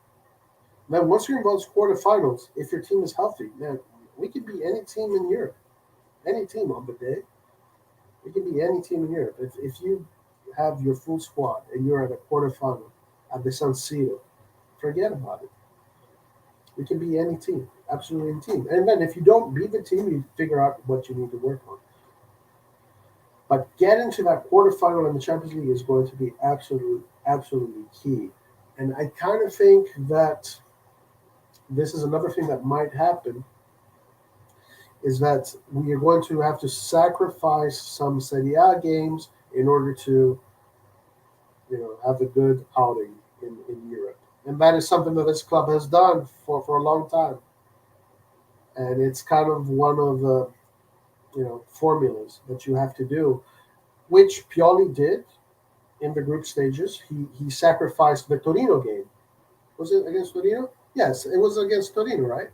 A: Then once you're in those quarterfinals, if your team is healthy, man, we could be any team in Europe. Any team on the day. We can be any team in Europe. If you have your full squad and you're at a quarterfinal at the San Siro, forget about it. We can be any team, absolutely any team. And then if you don't beat the team, you figure out what you need to work on. But getting to that quarterfinal in the Champions League is going to be absolutely key. And I kind of think that this is another thing that might happen is that we are going to have to sacrifice some Serie A games in order to, have a good outing in Europe. And that is something that this club has done for a long time. And it's kind of one of the, formulas that you have to do, which Pioli did in the group stages. He sacrificed the Torino game. Was it against Torino? Yes, it was against Torino, right?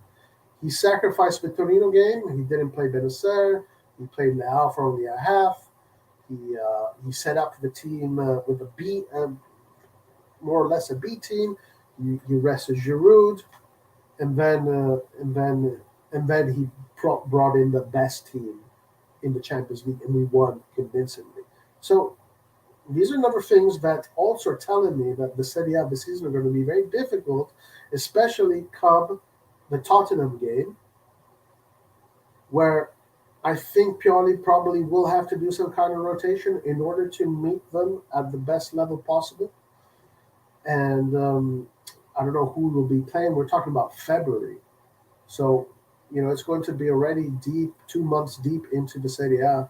A: He sacrificed the Torino game. He didn't play Benacer. He played Leao for only a half. He set up the team with a B, more or less a B team. He rested Giroud, and then he brought in the best team in the Champions League, and we won convincingly. So these are number things that also are telling me that the Serie A this season are going to be very difficult, especially come the Tottenham game, where I think Pioli probably will have to do some kind of rotation in order to meet them at the best level possible. And I don't know who will be playing. We're talking about February. So, it's going to be already deep, 2 months deep into the Serie A.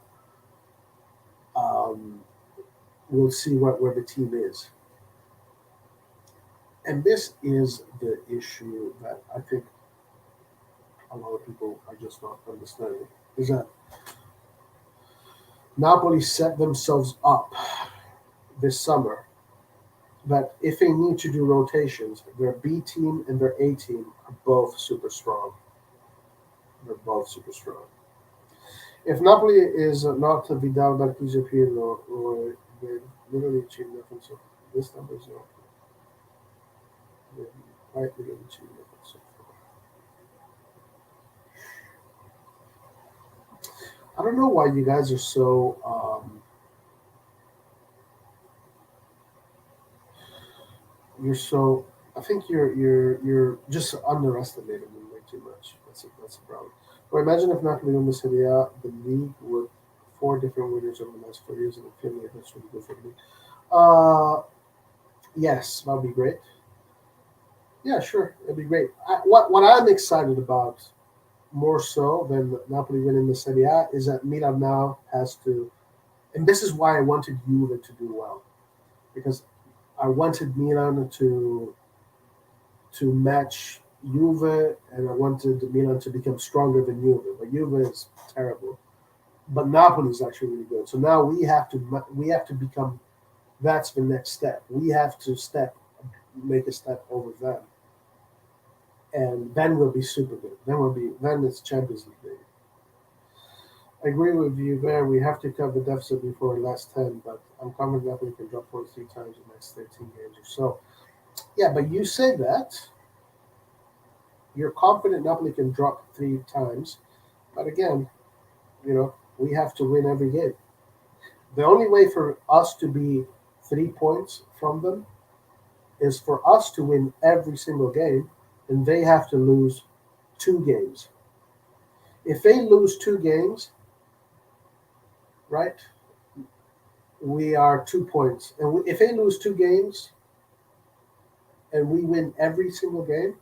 A: We'll see where the team is. And this is the issue that I think a lot of people are just not understanding, is that Napoli set themselves up this summer that if they need to do rotations, their B team and their A team are both super strong. They're both super strong. If Napoli is not Vidal, Marquise, Pirlo, or they literally achieve nothing, so this number is not. They quite literally achieve nothing so far. I don't know why you guys are so you're so. I think you're just underestimating them way too much. That's a problem. Or imagine if Napoli won the Serie A, the league with four different winners over the last 4 years, and affiliate. That's really good for the league. Uh, yes, that would be great. Yeah, sure, it'd be great. What I'm excited about more so than Napoli winning the Serie A is that Milan now has to, and this is why I wanted Juve to do well, because I wanted Milan to match Juve, and I wanted Milan to become stronger than Juve. But Juve is terrible. But Napoli is actually really good. So now we have to become. That's the next step. We have to make a step over them, and then we'll be super good. Then it's Champions League. Baby. I agree with you there. We have to cut the deficit before the last 10, but I'm confident Napoli can drop 43 times in the next 13 games or so. Yeah, but you say that. You're confident Napoli can drop 3 times, but again, we have to win every game. The only way for us to be 3 points from them is for us to win every single game, and they have to lose 2 games. If they lose 2 games, right, we are 2 points. And if they lose 2 games and we win every single game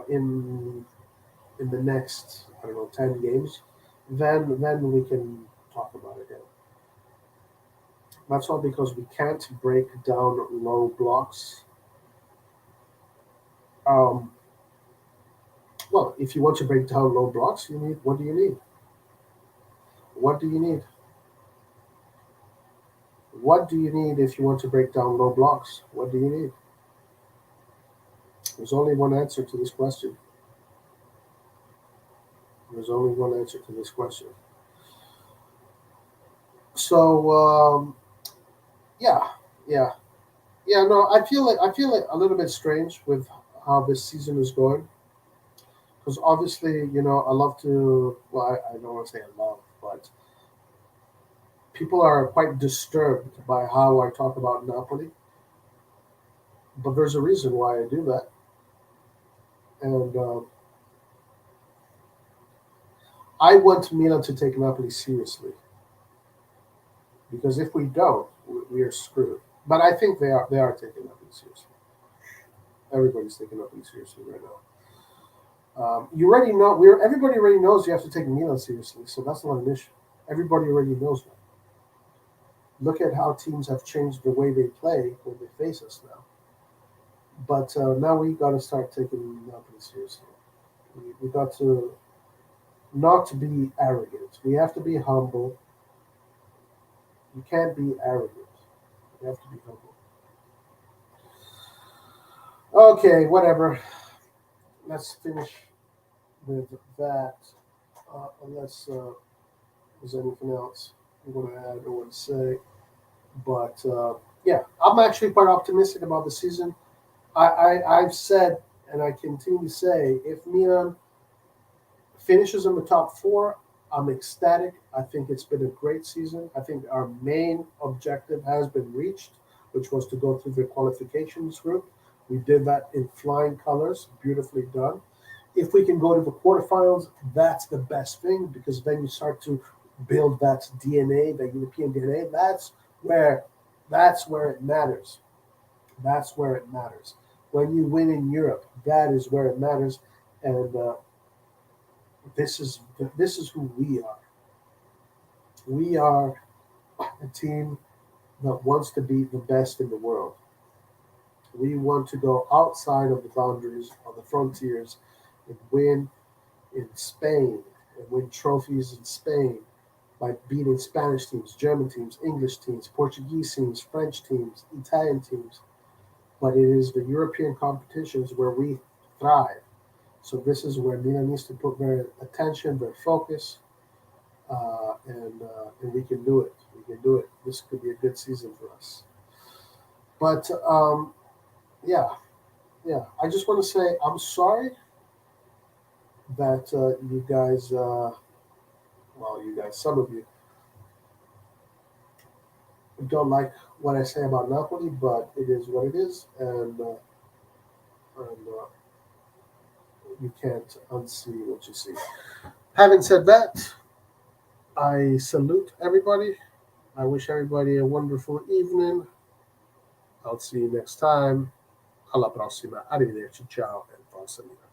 A: in the next, I don't know, 10 games, then we can talk about it. Again. That's all because we can't break down low blocks. Um, well, if you want to break down low blocks, you need what do you need? What do you need? What do you need if you want to break down low blocks? What do you need? There's only one answer to this question. There's only one answer to this question. So yeah, yeah, yeah. No, I feel like a little bit strange with how this season is going because obviously I love to. Well, I don't want to say I love, but people are quite disturbed by how I talk about Napoli. But there's a reason why I do that, and I want Milan to take Napoli seriously because if we don't, we are screwed. But I think they are taking Napoli seriously. Everybody's taking Napoli seriously right now. You already know. Everybody already knows you have to take Milan seriously, so that's not an issue. Everybody already knows that. Look at how teams have changed the way they play when they face us now. But now we got to start taking Napoli seriously. We got to not be arrogant. We have to be humble. You can't be arrogant. You have to be humble. Okay, whatever. Let's finish with that. Unless there's anything else I'm going to add or want to say. But yeah, I'm actually quite optimistic about the season. I've said, and I continue to say, if Milan finishes in the top four, I'm ecstatic. I think it's been a great season. I think our main objective has been reached, which was to go through the qualifications route. We did that in flying colors, beautifully done. If we can go to the quarterfinals, that's the best thing because then you start to build that DNA, that European DNA. Where that's where it matters. That's where it matters. When you win in Europe, that is where it matters, and this is this is who we are. We are a team that wants to be the best in the world. We want to go outside of the boundaries of the frontiers and win in Spain and win trophies in Spain by beating Spanish teams, German teams, English teams, Portuguese teams, French teams, Italian teams. But it is the European competitions where we thrive. So this is where Milan needs to put their attention, their focus, and we can do it. We can do it. This could be a good season for us. But yeah, yeah. I just want to say I'm sorry that you guys, well, you guys, some of you don't like what I say about Napoli, but it is what it is, and you can't unsee what you see. Having said that, I salute everybody. I wish everybody a wonderful evening. I'll see you next time. Alla prossima. Arrivederci. Ciao and forza Milan.